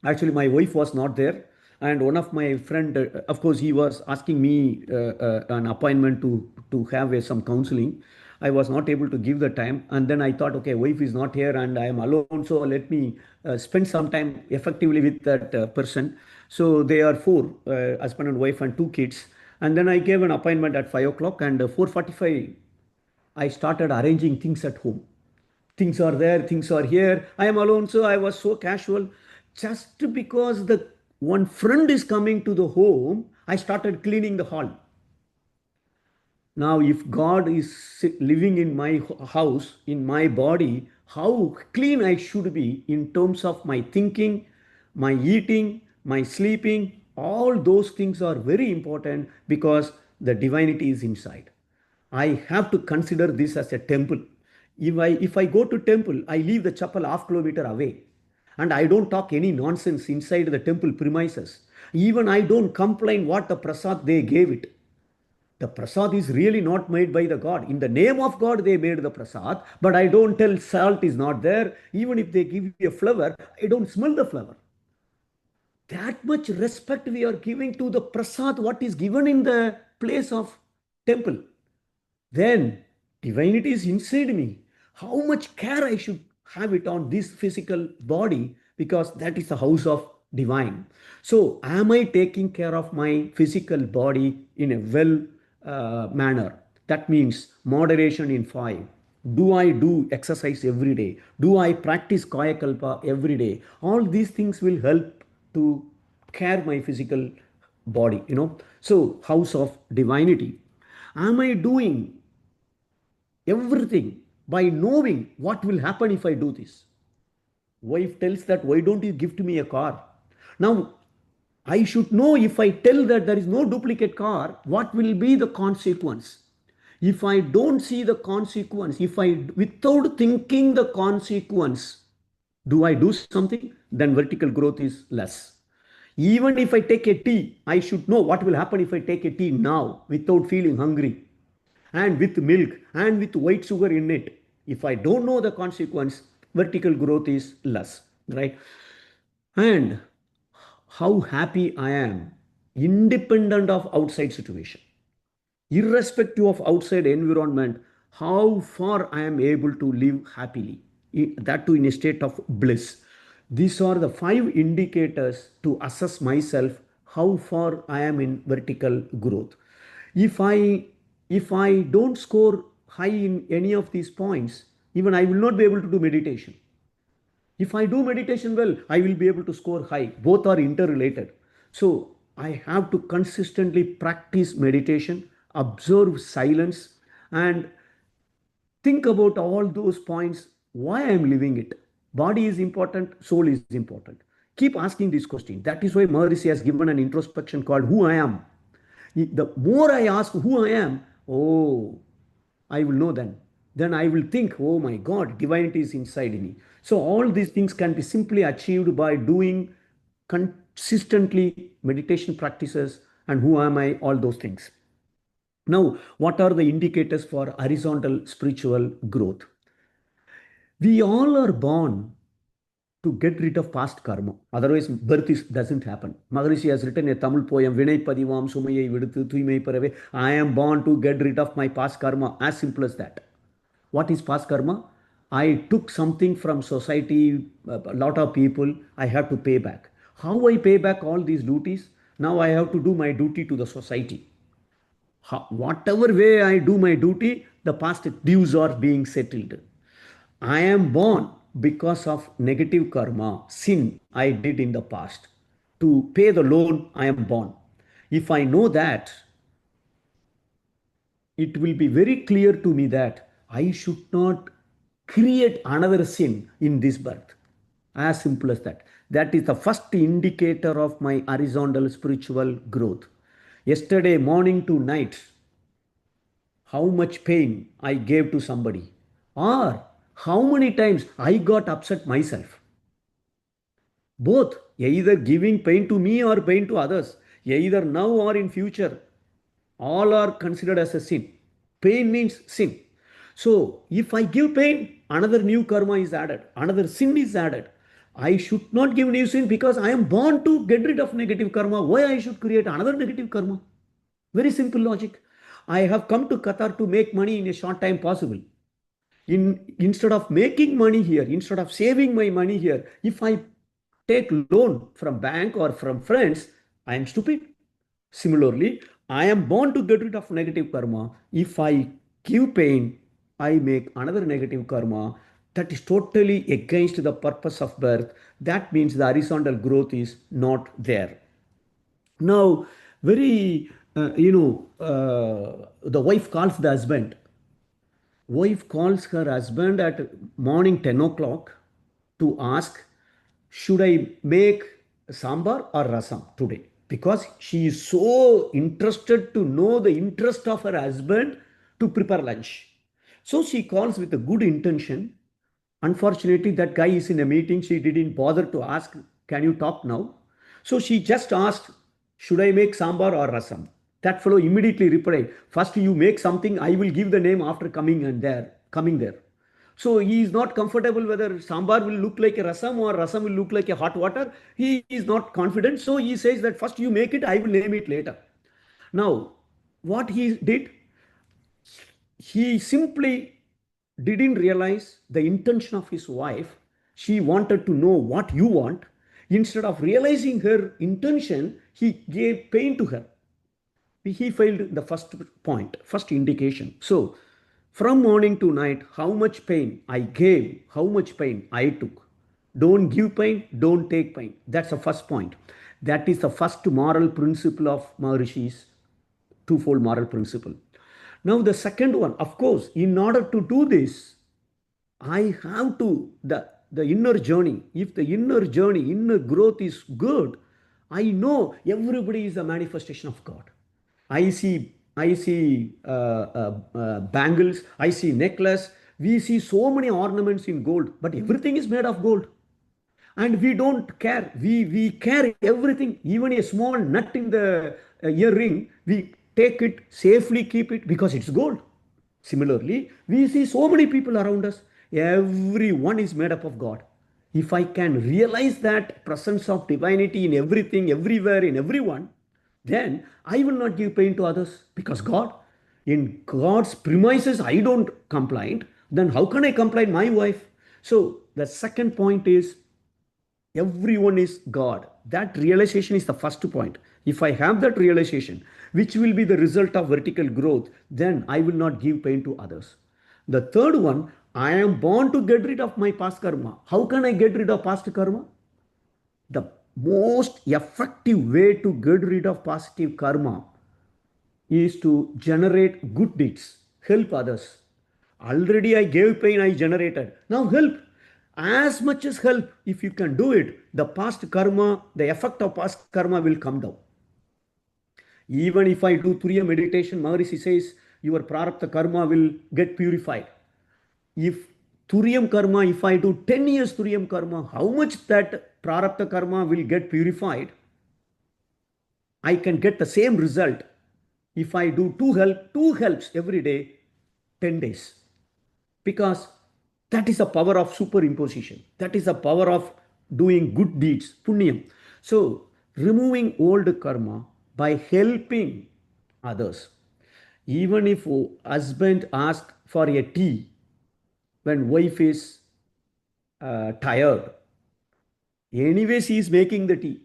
actually my wife was not there, and one of my friend, of course, he was asking me an appointment to have some counseling. I was not able to give the time, and then I thought, okay, wife is not here and I am alone, so let me spend some time effectively with that person. So they are four, husband and wife and two kids. And then I gave an appointment at 5 o'clock, and 4:45 I started arranging things at home. Things are there, things are here. I am alone, so I was so casual. Just because the one friend is coming to the home, I started cleaning the hall. Now, if God is living in my house, in my body, how clean I should be in terms of my thinking, my eating, my sleeping. All those things are very important because the divinity is inside. I have to consider this as a temple. If I go to temple, I leave the chapel half kilometer away, and I don't talk any nonsense inside the temple premises. Even I don't complain what the prasad they gave it. The prasad is really not made by the God. In the name of God, they made the prasad, but I don't tell salt is not there. Even if they give you a flower, I don't smell the flower. That much respect we are giving to the prasad, what is given in the place of temple. Then divinity is inside me. How much care I should have it on this physical body, because that is the house of divine. So, am I taking care of my physical body in a well manner? That means moderation in 5. Do I do exercise every day? Do I practice Kaya Kalpa every day? All these things will help to care my physical body. So, house of divinity. Am I doing everything by knowing what will happen if I do this? Wife tells that, why don't you give to me a car? Now, I should know, if I tell that there is no duplicate car, what will be the consequence? If I don't see the consequence, if I, without thinking the consequence, do I do something? Then vertical growth is less. Even if I take a tea, I should know what will happen if I take a tea now without feeling hungry, and with milk and with white sugar in it. If I don't know the consequence, vertical growth is less, right? And how happy I am, independent of outside situation, irrespective of outside environment, how far I am able to live happily, that too in a state of bliss. These are the 5 indicators to assess myself how far I am in vertical growth. If I don't score high in any of these points, even I will not be able to do meditation. If I do meditation well, I will be able to score high. Both are interrelated. So I have to consistently practice meditation, observe silence, and think about all those points, why I am living it. Body is important, soul is important. Keep asking this question. That is why Maharishi has given an introspection called Who I Am. The more I ask who I am, oh, I will know then. Then I will think, oh my God, divinity is inside me. So all these things can be simply achieved by doing consistently meditation practices and who am I, all those things. Now, what are the indicators for horizontal spiritual growth? We all are born to get rid of past karma. Otherwise, doesn't happen. Maharishi has written a Tamil poem, Vinay Padivam Sumayai Viduthu Thuimai Parave. I am born to get rid of my past karma. As simple as that. What is past karma? I took something from society, a lot of people, I have to pay back. How I pay back all these duties? Now I have to do my duty to the society. Whatever way I do my duty, the past dues are being settled. I am born because of negative karma, sin I did in the past. To pay the loan, I am born. If I know that, it will be very clear to me that I should not create another sin in this birth. As simple as that. That is the first indicator of my horizontal spiritual growth. Yesterday morning to night, how much pain I gave to somebody, or how many times I got upset myself. Both, either giving pain to me or pain to others, either now or in future, all are considered as a sin. Pain means sin. So, if I give pain, another new karma is added, another sin is added. I should not give new sin because I am born to get rid of negative karma. Why I should create another negative karma? Very simple logic. I have come to Qatar to make money in a short time possible. Instead of making money here, instead of saving my money here, if I take loan from bank or from friends, I am stupid. Similarly, I am born to get rid of negative karma. If I give pain, I make another negative karma. That is totally against the purpose of birth. That means the horizontal growth is not there. Now, the wife calls the husband. Wife calls her husband at morning 10 o'clock to ask, should I make sambar or rasam today? Because she is so interested to know the interest of her husband to prepare lunch. So she calls with a good intention. Unfortunately, that guy is in a meeting. She didn't bother to ask, can you talk now? So she just asked, should I make sambar or rasam? That fellow immediately replied, first you make something, I will give the name after coming there. So he is not comfortable whether sambar will look like a rasam or rasam will look like a hot water. He is not confident. So he says that first you make it, I will name it later. Now, what he did, he simply didn't realize the intention of his wife. She wanted to know what you want. Instead of realizing her intention, he gave pain to her. He failed the first point, first indication. So, from morning to night, how much pain I gave, how much pain I took. Don't give pain, don't take pain. That's the first point. That is the first moral principle of Maharishi's twofold moral principle. Now, the second one, of course, in order to do this, I have to, the inner journey, if the inner journey, inner growth is good, I know everybody is a manifestation of God. I see bangles, I see necklace, we see so many ornaments in gold, but everything is made of gold. And we don't care. We care everything, even a small nut in the earring, we take it, safely keep it because it's gold. Similarly, we see so many people around us. Everyone is made up of God. If I can realize that presence of divinity in everything, everywhere, in everyone, then I will not give pain to others because God, in God's premises, I don't complain. Then how can I complain my wife? So the second point is everyone is God. That realization is the first point. If I have that realization, which will be the result of vertical growth, then I will not give pain to others. The third one, I am born to get rid of my past karma. How can I get rid of past karma? The most effective way to get rid of positive karma is to generate good deeds, help others. Already I gave pain, I generated. Now help. As much as help, if you can do it, the past karma, the effect of past karma will come down. Even if I do Turiya meditation, Maharishi says your prarabdha karma will get purified. If Turiyam karma, if I do 10 years Turiyam karma, how much that prarabdha karma will get purified, I can get the same result if I do two helps every day, 10 days. Because that is the power of superimposition. That is the power of doing good deeds, punyam. So, removing old karma by helping others. Even if husband asks for a tea when wife is tired, anyways he is making the tea.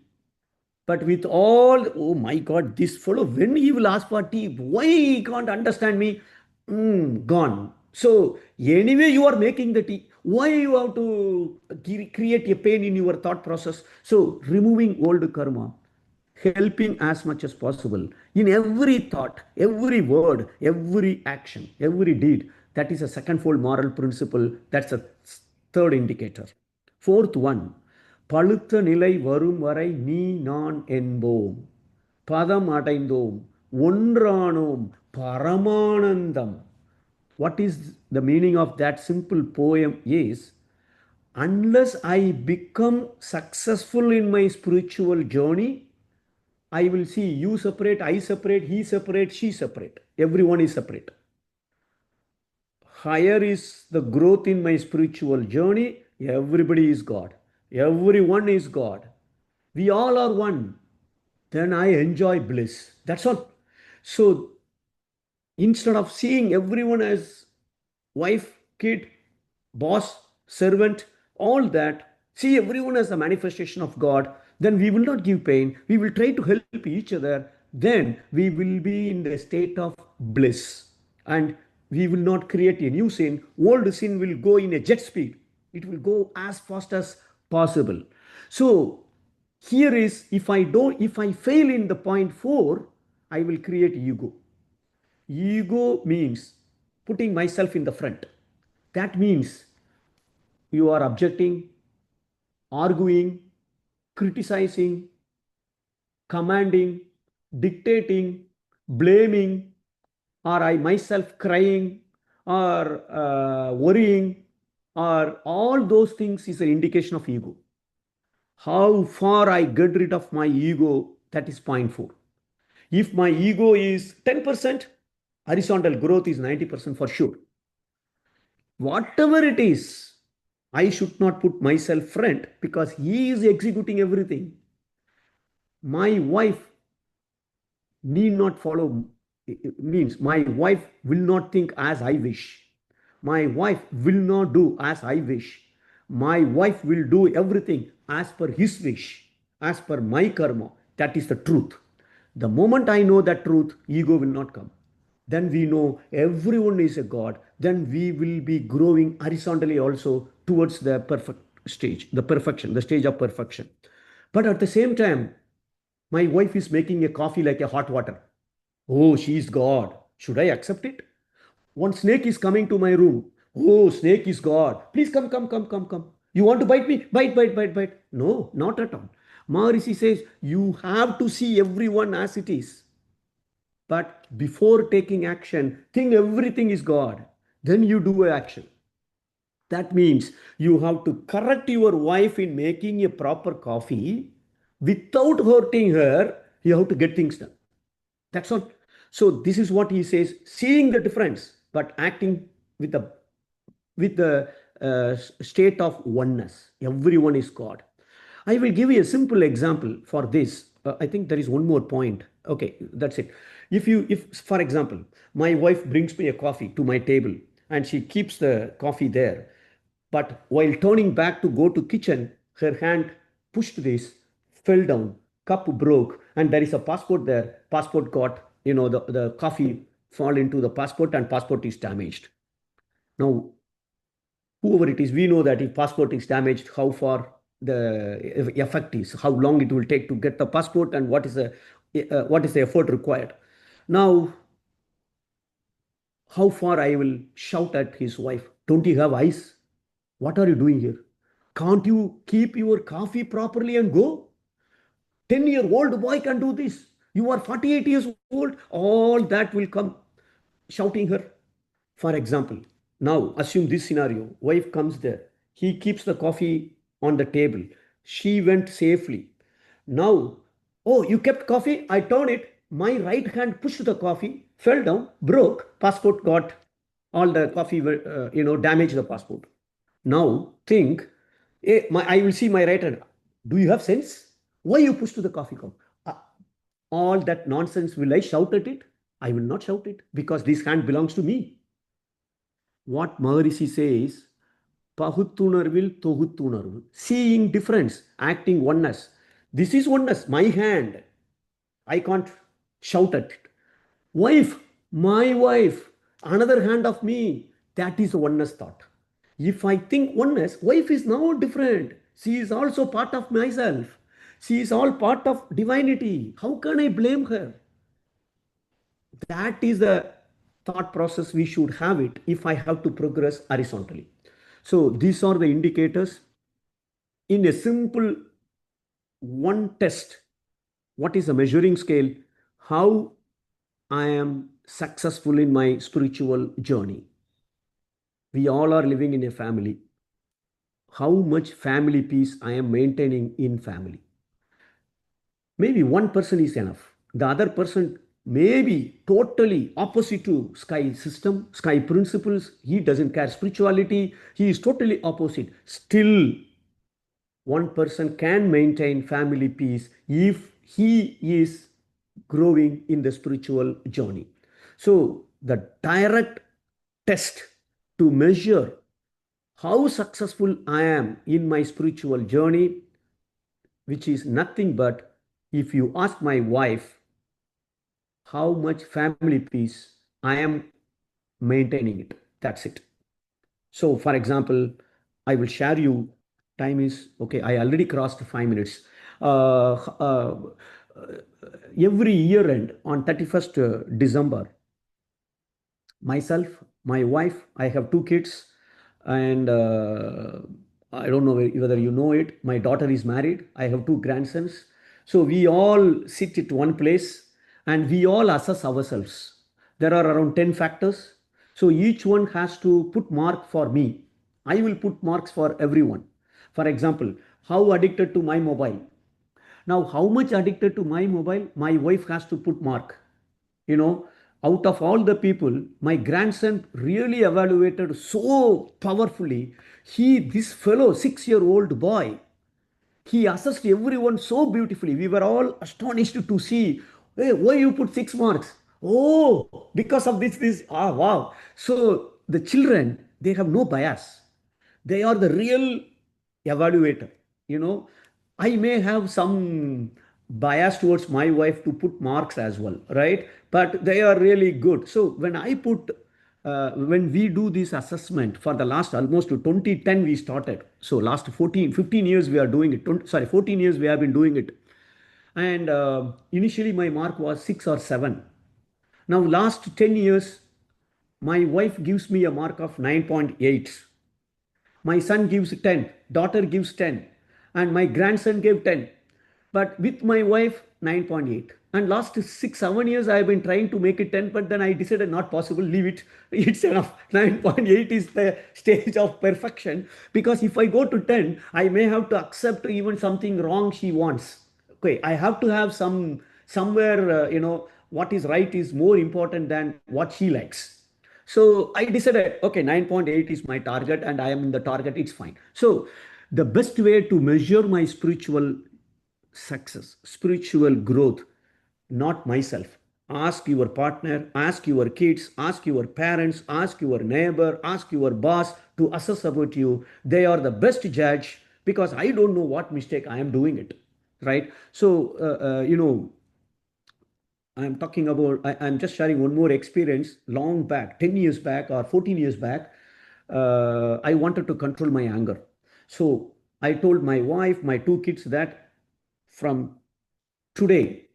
But with all, oh my God, this fellow, when he will ask for tea, why he can't understand me? Gone. So, anyway, you are making the tea. Why you have to create a pain in your thought process? So, removing old karma, helping as much as possible in every thought, every word, every action, every deed. That is a second-fold moral principle. That's a third indicator. Fourth one, பழுத்த நிலை வரும் வரை நீ நான் என்போம் பதம் அடைந்தோம் ஒன்றானோம் பரமானந்தம். What is the meaning of that simple poem is, unless I become successful in my spiritual journey, I will see you separate, I separate, he separate, she separate. Everyone is separate. Higher is the growth in my spiritual journey. Everybody is God. Everyone is God. We all are one. Then I enjoy bliss. That's all. So instead of seeing everyone as wife, kid, boss, servant, all that, see everyone as a manifestation of God, then we will not give pain. We will try to help each other. Then we will be in the state of bliss. And we will not create a new sin. Old sin will go in a jet speed. It will go as fast as possible. So here is, if I fail in the point 4, I will create ego. Ego means putting myself in the front. That means you are objecting, arguing, criticizing, commanding, dictating, blaming, or I myself crying, or worrying, or all those things is an indication of ego. How far I get rid of my ego, that is point 4. If my ego is 10%, horizontal growth is 90% for sure. Whatever it is, I should not put myself front because he is executing everything. My wife need not follow, means my wife will not think as I wish. My wife will not do as I wish. My wife will do everything as per his wish, as per my karma. That is the truth. The moment I know that truth, ego will not come. Then we know everyone is a God. Then we will be growing horizontally also towards the perfect stage, the perfection, the stage of perfection. But at the same time, my wife is making a coffee like a hot water. Oh, she is God. Should I accept it? One snake is coming to my room. Oh, snake is God. Please come, come, come, come, come. You want to bite me? Bite, bite, bite, bite. No, not at all. Maharishi says you have to see everyone as it is. But before taking action, think everything is God. Then you do action. That means you have to correct your wife in making a proper coffee without hurting her. You have to get things done. That's all. So this is what he says, seeing the difference, but acting with the state of oneness. Everyone is God. I will give you a simple example for this. I think there is one more point. Okay, that's it. If for example, my wife brings me a coffee to my table and she keeps the coffee there, but while turning back to go to kitchen, her hand pushed this, fell down, cup broke, and there is a passport there. Passport got, the coffee fall into the passport and passport is damaged. Now, whoever it is, we know that if passport is damaged, how far the effect is, how long it will take to get the passport, and what is the effort required. Now, how far I will shout at his wife, don't you have eyes? What are you doing here? Can't you keep your coffee properly and go? 10-year-old boy can do this. You are 48 years old. All that will come shouting her. For example, now assume this scenario. Wife comes there. He keeps the coffee on the table. She went safely. Now, oh, you kept coffee? I turn it. My right hand pushed the coffee, fell down, broke. Passport got all the coffee, damaged the passport. Now think, I will see my right hand. Do you have sense? Why you push to the coffee cup? All that nonsense, will I shout at it? I will not shout it because this hand belongs to me. What Maharishi says, Pahuttunarvil Tohuttunarvu, seeing difference, acting oneness. This is oneness, my hand. I can't shout at it. Wife, my wife, another hand of me. That is oneness thought. If I think oneness, wife is now different. She is also part of myself. She is all part of divinity. How can I blame her? That is the thought process we should have it if I have to progress horizontally. So these are the indicators in a simple one test. What is the measuring scale? How I am successful in my spiritual journey. We all are living in a family. How much family peace I am maintaining in family? Maybe one person is enough. The other person may be totally opposite to sky system, sky principles. He doesn't care spirituality. He is totally opposite. Still, one person can maintain family peace if he is growing in the spiritual journey. So, the direct test to measure how successful I am in my spiritual journey, which is nothing but if you ask my wife how much family peace I am maintaining it. That's it. So, for example, I will share you. Time is okay. I already crossed 5 minutes. Uh, uh, every year end on 31st December, myself, My wife, I have two kids, and I don't know whether you know it. My daughter is married. I have two grandsons. So we all sit at one place and we all assess ourselves. There are around 10 factors. So each one has to put mark for me. I will put marks for everyone. For example, how addicted to my mobile. Now, how much addicted to my mobile? My wife has to put mark. You know, out of all the people, my grandson really evaluated so powerfully. This fellow, 6-year-old boy, he assessed everyone so beautifully. We were all astonished to see, hey, why you put 6 marks? Oh, because of this. Ah, wow. So the children, they have no bias. They are the real evaluator. You know, I may have some bias towards my wife to put marks as well, right? But they are really good. So when we do this assessment for the last almost to 2010 we started. So last 15 years we are doing it. 14 years we have been doing it. And initially my mark was 6 or 7. Now last 10 years my wife gives me a mark of 9.8. My son gives 10, daughter gives 10, and my grandson gave 10. But with my wife, 9.8. And last 6, 7 years, I have been trying to make it 10, but then I decided not possible, leave it. It's enough. 9.8 is the stage of perfection. Because if I go to 10, I may have to accept even something wrong she wants. Okay, I have to have somewhere, what is right is more important than what she likes. So I decided, okay, 9.8 is my target and I am in the target, it's fine. So the best way to measure my spiritual success, spiritual growth, not myself. Ask your partner, ask your kids, ask your parents, ask your neighbor, ask your boss to assess about you. They are the best judge because I don't know what mistake I am doing it, right? So, I'm talking about, I'm just sharing one more experience long back, 10 years back or 14 years back. I wanted to control my anger. So I told my wife, my two kids that from today,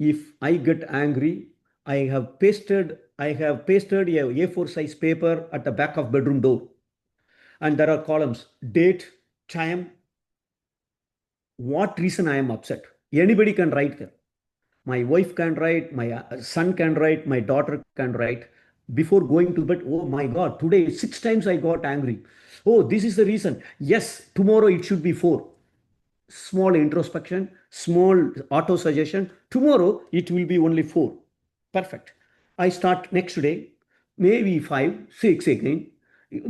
if I get angry, I have pasted a A4 size paper at the back of bedroom door. And there are columns, date, time, what reason I am upset. Anybody can write there. My wife can write, my son can write, my daughter can write. Before going to bed, oh my God, today 6 times I got angry. Oh, this is the reason. Yes, tomorrow it should be 4. Small introspection, small auto suggestion. Tomorrow it will be only 4. Perfect. I start next day, maybe 5, 6 again.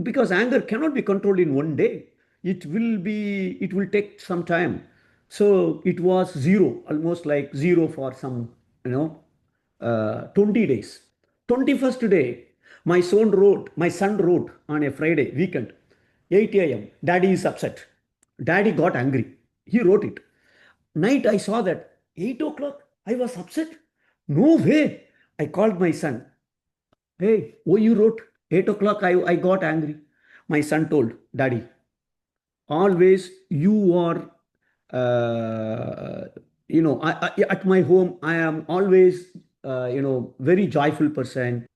Because anger cannot be controlled in one day. It will take some time. So it was 0, almost like 0 for some, 20 days. 21st day, my son wrote on a Friday weekend, 8 a.m. Daddy is upset. Daddy got angry. He wrote it. Night I saw that 8 o'clock I was upset. No way. I called my son. Hey, oh, you wrote 8 o'clock I got angry. My son told, Daddy, always you are, at my home, I am always, very joyful person.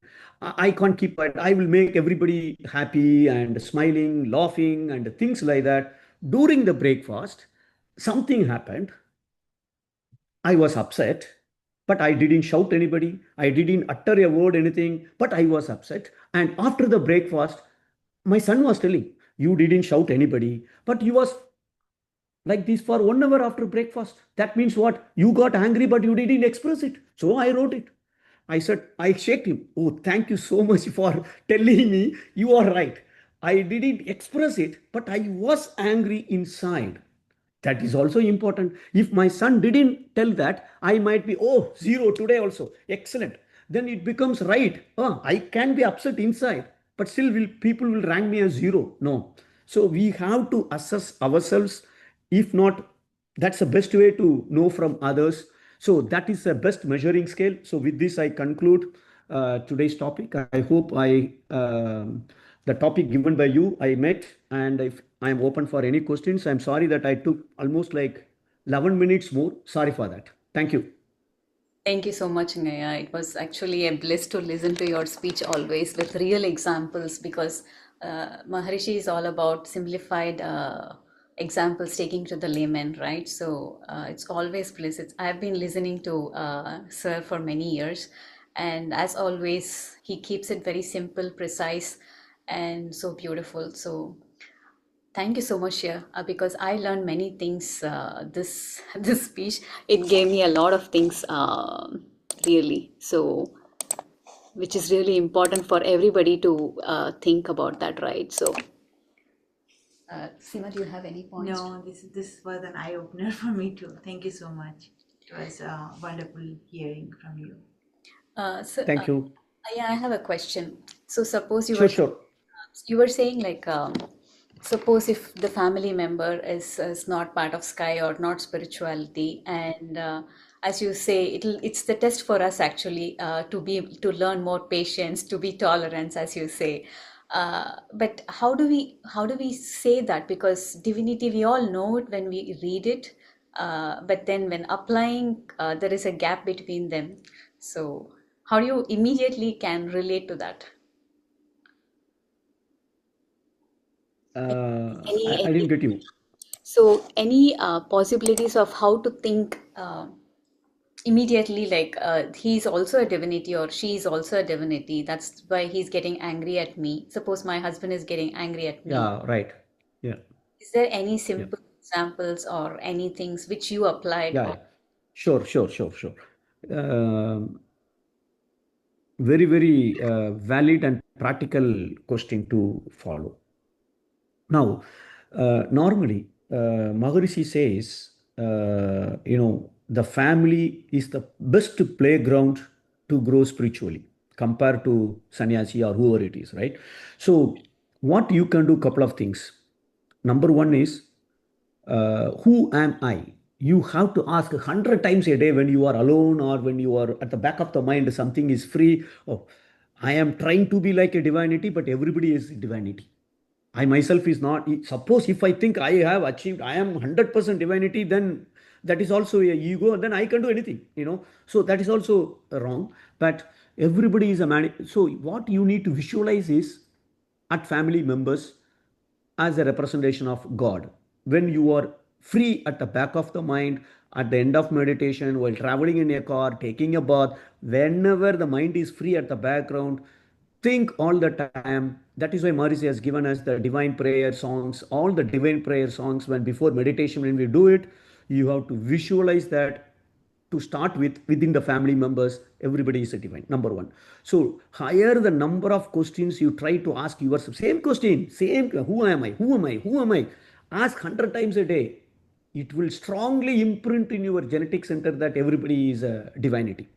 I can't keep quiet. I will make everybody happy and smiling, laughing, and things like that. During the breakfast, something happened. I was upset, but I didn't shout anybody. I didn't utter a word, anything, but I was upset. And after the breakfast, my son was telling, you didn't shout anybody, but you was like this for 1 hour after breakfast. That means what? You got angry, but you didn't express it. So I wrote it. I said, I shaked him. Oh, thank you so much for telling me. You are right. I didn't express it, but I was angry inside. That is also important. If my son didn't tell that, I might be, oh, 0 today also. Excellent. Then it becomes right. Oh, I can be upset inside, but still people will rank me as 0. No. So we have to assess ourselves. If not, that's the best way to know from others. So that is the best measuring scale. So with this, I conclude today's topic. I hope the topic given by you I met, and if I'm open for any questions. I'm sorry that I took almost like 11 minutes more. Sorry for that. Thank you. Thank you so much, Ngaya. It was actually a bliss to listen to your speech always with real examples because Maharishi is all about simplified examples taking to the layman, right? So it's always bliss. I've been listening to Sir for many years, and as always, he keeps it very simple, precise, and so beautiful. So thank you so much, Shia, because I learned many things. This this speech, it gave me a lot of things, really. So, which is really important for everybody to think about that, right? So, Seema, do you have any points? No, this was an eye opener for me too. Thank you so much. It was wonderful hearing from you. So, Thank you. yeah, I have a question. So, suppose Sure. you were saying like, suppose if the family member is not part of Sky or not spirituality, and as you say, it's the test for us actually to learn more patience, to be tolerant, as you say. But how do we say that? Because divinity, we all know it when we read it, but then when applying, there is a gap between them. So how do you immediately can relate to that? I didn't Any get you. so any possibilities of how to think immediately, like he's also a divinity or she's also a divinity, that's why he's getting angry at me. Suppose my husband is getting angry at me. Yeah, right. Yeah, Is there any yeah, simple examples or any things which you applied yeah, or yeah. Sure. Um, very valid and practical question to follow. Now, normally, Maharishi says, the family is the best playground to grow spiritually compared to sannyasi or whoever it is, right? So, what you can do, couple of things. Number one is, who am I? You have to ask 100 times a day when you are alone or when you are at the back of the mind, something is free. Oh, I am trying to be like a divinity, but everybody is divinity. I myself is not. Suppose if I think I have achieved, I am 100% divinity, then that is also a ego, then I can do anything. So that is also wrong. But everybody is a man. So what you need to visualize is at family members as a representation of God. When you are free at the back of the mind, at the end of meditation, while traveling in a car, taking a bath, whenever the mind is free at the background, think all the time. That is why Maharishi has given us the divine prayer songs, all the divine prayer songs. When before meditation, when we do it, you have to visualize that to start with within the family members everybody is a divine, number one. So higher the number of questions you try to ask yourself, same question, same, who am I, ask 100 times a day, it will strongly imprint in your genetic center that everybody is a divinity.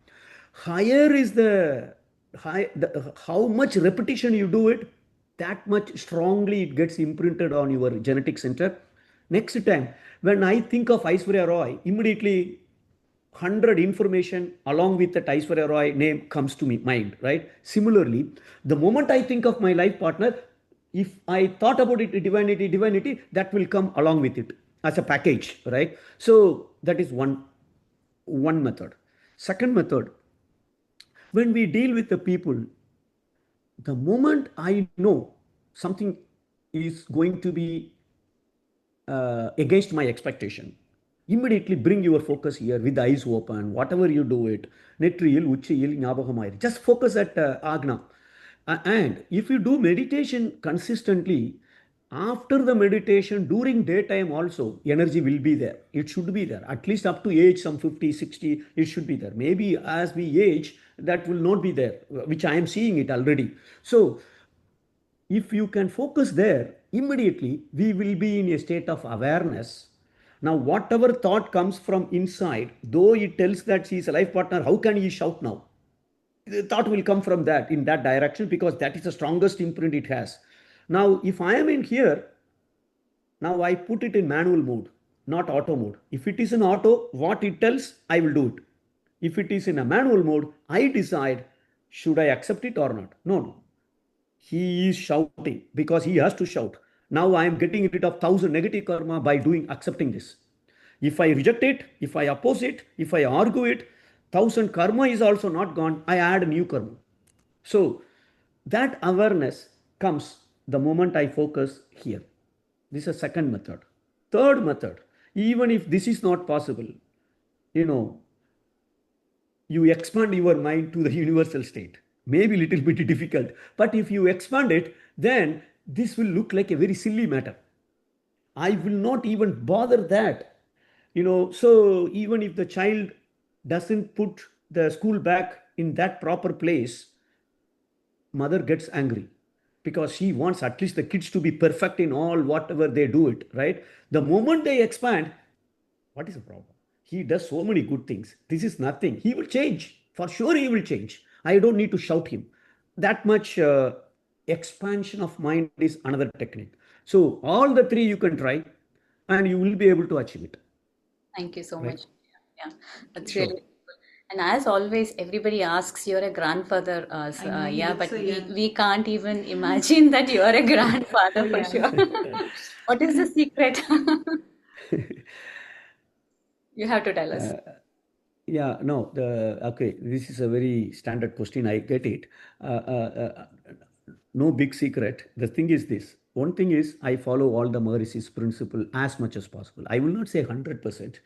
Higher is how much repetition you do it, that much strongly it gets imprinted on your genetic center. Next time when I think of Aishwarya Roy, immediately 100 information along with that Aishwarya Roy name comes to me mind, right? Similarly, the moment I think of my life partner, if I thought about it, divinity, that will come along with it as a package, right? So that is one method. Second method, when we deal with the people, the moment I know something is going to be against my expectation, immediately bring your focus here with the eyes open, whatever you do it, netriyil uchiyil ஞாபகமாயிரு, just focus at agna. And if you do meditation consistently, after the meditation during daytime also energy will be there, it should be there at least up to age some 50 60, it should be there. Maybe as we age that will not be there, which I am seeing it already. So if you can focus there, immediately we will be in a state of awareness. Now, whatever thought comes from inside, though it tells that she is a life partner, how can he shout now? The thought will come from that in that direction because that is the strongest imprint it has. Now, if I am in here, now I put it in manual mode, not auto mode. If it is in auto, what it tells, I will do it. If it is in a manual mode, I decide should I accept it or not. No. He is shouting because he has to shout. Now I am getting rid of 1,000 negative karma by accepting this. If I reject it, if I oppose it, if I argue it, 1000 karma is also not gone. I add new karma. So that awareness comes the moment I focus here. This is a second method. Third method, even if this is not possible, you know, you expand your mind to the universal state. Maybe a little bit difficult, but if you expand it, then this will look like a very silly matter. I will not even bother that. So even if the child doesn't put the school bag in that proper place, mother gets angry because she wants at least the kids to be perfect in all whatever they do it, right? The moment they expand, what is the problem? He does so many good things. This is nothing. He will change. For sure, he will change. I don't need to shout him. That much expansion of mind is another technique. So, all the three you can try and you will be able to achieve it. Thank you so Right? much. Yeah, that's Sure. really cool. And as always, everybody asks, you're a grandfather. I know he Yeah, looks but so we, young. we can't even imagine that you're a grandfather So for young. sure. What is the secret? You have to tell us. Yeah, no, okay, this is a very standard question. I get it. No big secret. The thing is this. One thing is I follow all the Maharishi's principle as much as possible. I will not say 100%,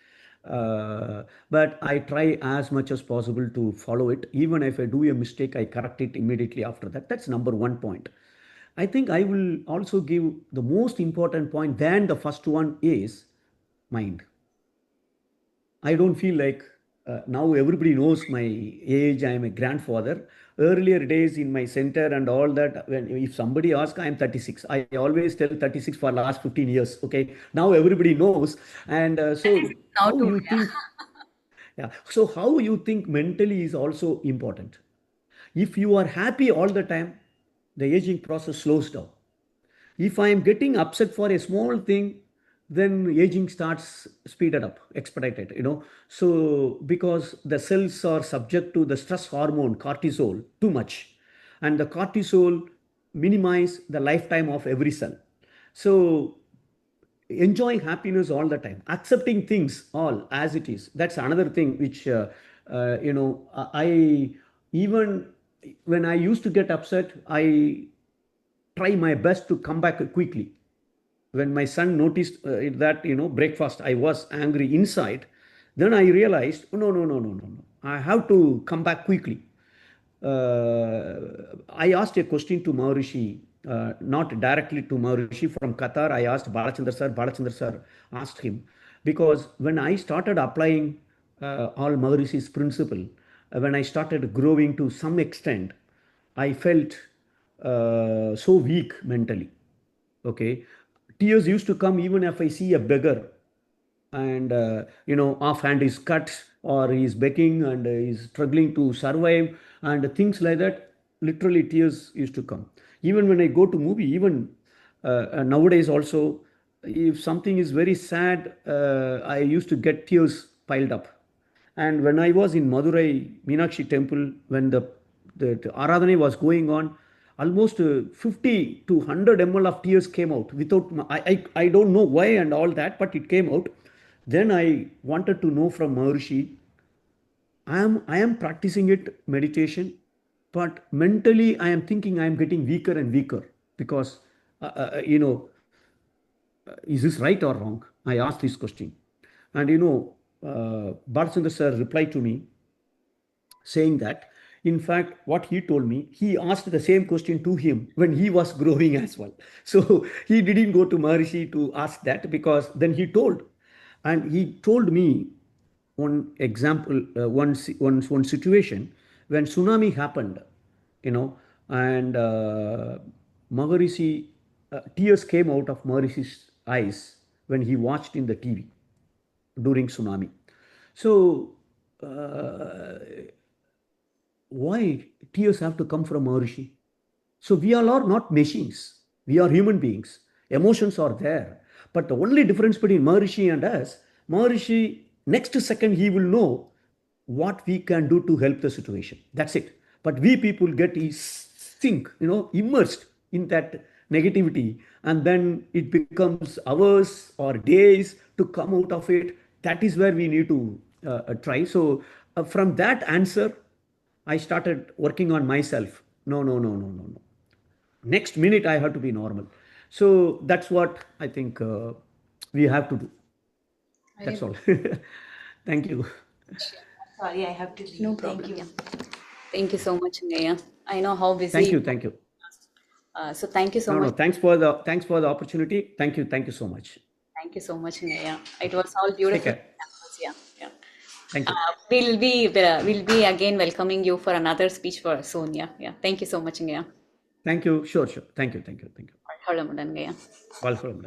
but I try as much as possible to follow it. Even if I do a mistake, I correct it immediately after that. That's number one point. I think I will also give the most important point than the first one is mind. I don't feel like now everybody knows my age. I am a grandfather. Earlier days in my center and all that, when if somebody asks, I am 36. I always tell 36 for last 15 years. Okay, now everybody knows, and so Now how too, you yeah. think? Yeah. So how you think mentally is also important. If you are happy all the time, the aging process slows down. If I am getting upset for a small thing, then aging starts speeded up, expedited, So because the cells are subject to the stress hormone cortisol too much, and the cortisol minimize the lifetime of every cell. So enjoying happiness all the time, accepting things all as it is. That's another thing which I even when I used to get upset, I try my best to come back quickly. When my son noticed that breakfast I was angry inside, then I realized, oh, no, no, no, no, no, no, I have to come back quickly. I asked a question to Maharishi, not directly to Maharishi from Qatar. I asked Balachandra sir. Balachandra sir asked him because when I started applying all Maharishi's principle, when I started growing to some extent, I felt so weak mentally. Okay, tears used to come even if I see a beggar and offhand is cut or he's begging and he's struggling to survive and things like that. Literally tears used to come even when I go to movie. Even nowadays also, if something is very sad, I used to get tears piled up. And when I was in Madurai Meenakshi temple, when the Aradhana was going on, almost 50 to 100 ml of tears came out without, I don't know why and all that, but it came out. Then I wanted to know from Maharishi, I am practicing it meditation, but mentally I am thinking I am getting weaker and weaker because, is this right or wrong? I asked this question. And Bhalachandra sir replied to me saying that, in fact, what he told me, he asked the same question to him when he was growing as well. So he didn't go to Maharishi to ask that because then he told. And he told me one example, one situation when tsunami happened, you know, and Maharishi, tears came out of Maharishi's eyes when he watched in the TV during tsunami. So, why tears have to come from Maharishi? So we all are not machines. We are human beings. Emotions are there. But the only difference between Maharishi and us, Maharishi, next second, he will know what we can do to help the situation. That's it. But we people get sink, immersed in that negativity, and then it becomes hours or days to come out of it. That is where we need to try. So from that answer, I started working on myself. No, no, no, no, no, no. Next minute, I have to be normal. So that's what I think we have to do. Very That's good. all. Thank you. Sorry, I have to leave. No Thank problem. you. Yeah. Thank you so much, Ngaya. I know how busy Thank you you. Thank you. are. So thank you so No, no. much. Thanks for the opportunity. Thank you. Thank you so much. Thank you so much, Ngaya. It was all Take beautiful care. examples. Yeah, yeah. Thank you. We'll be again welcoming you for another speech for soon. Yeah, yeah. Thank you so much, Ngaya. Thank you. Sure, sure. Thank you. Thank you. Thank you. Hello, Ngaya. Welcome.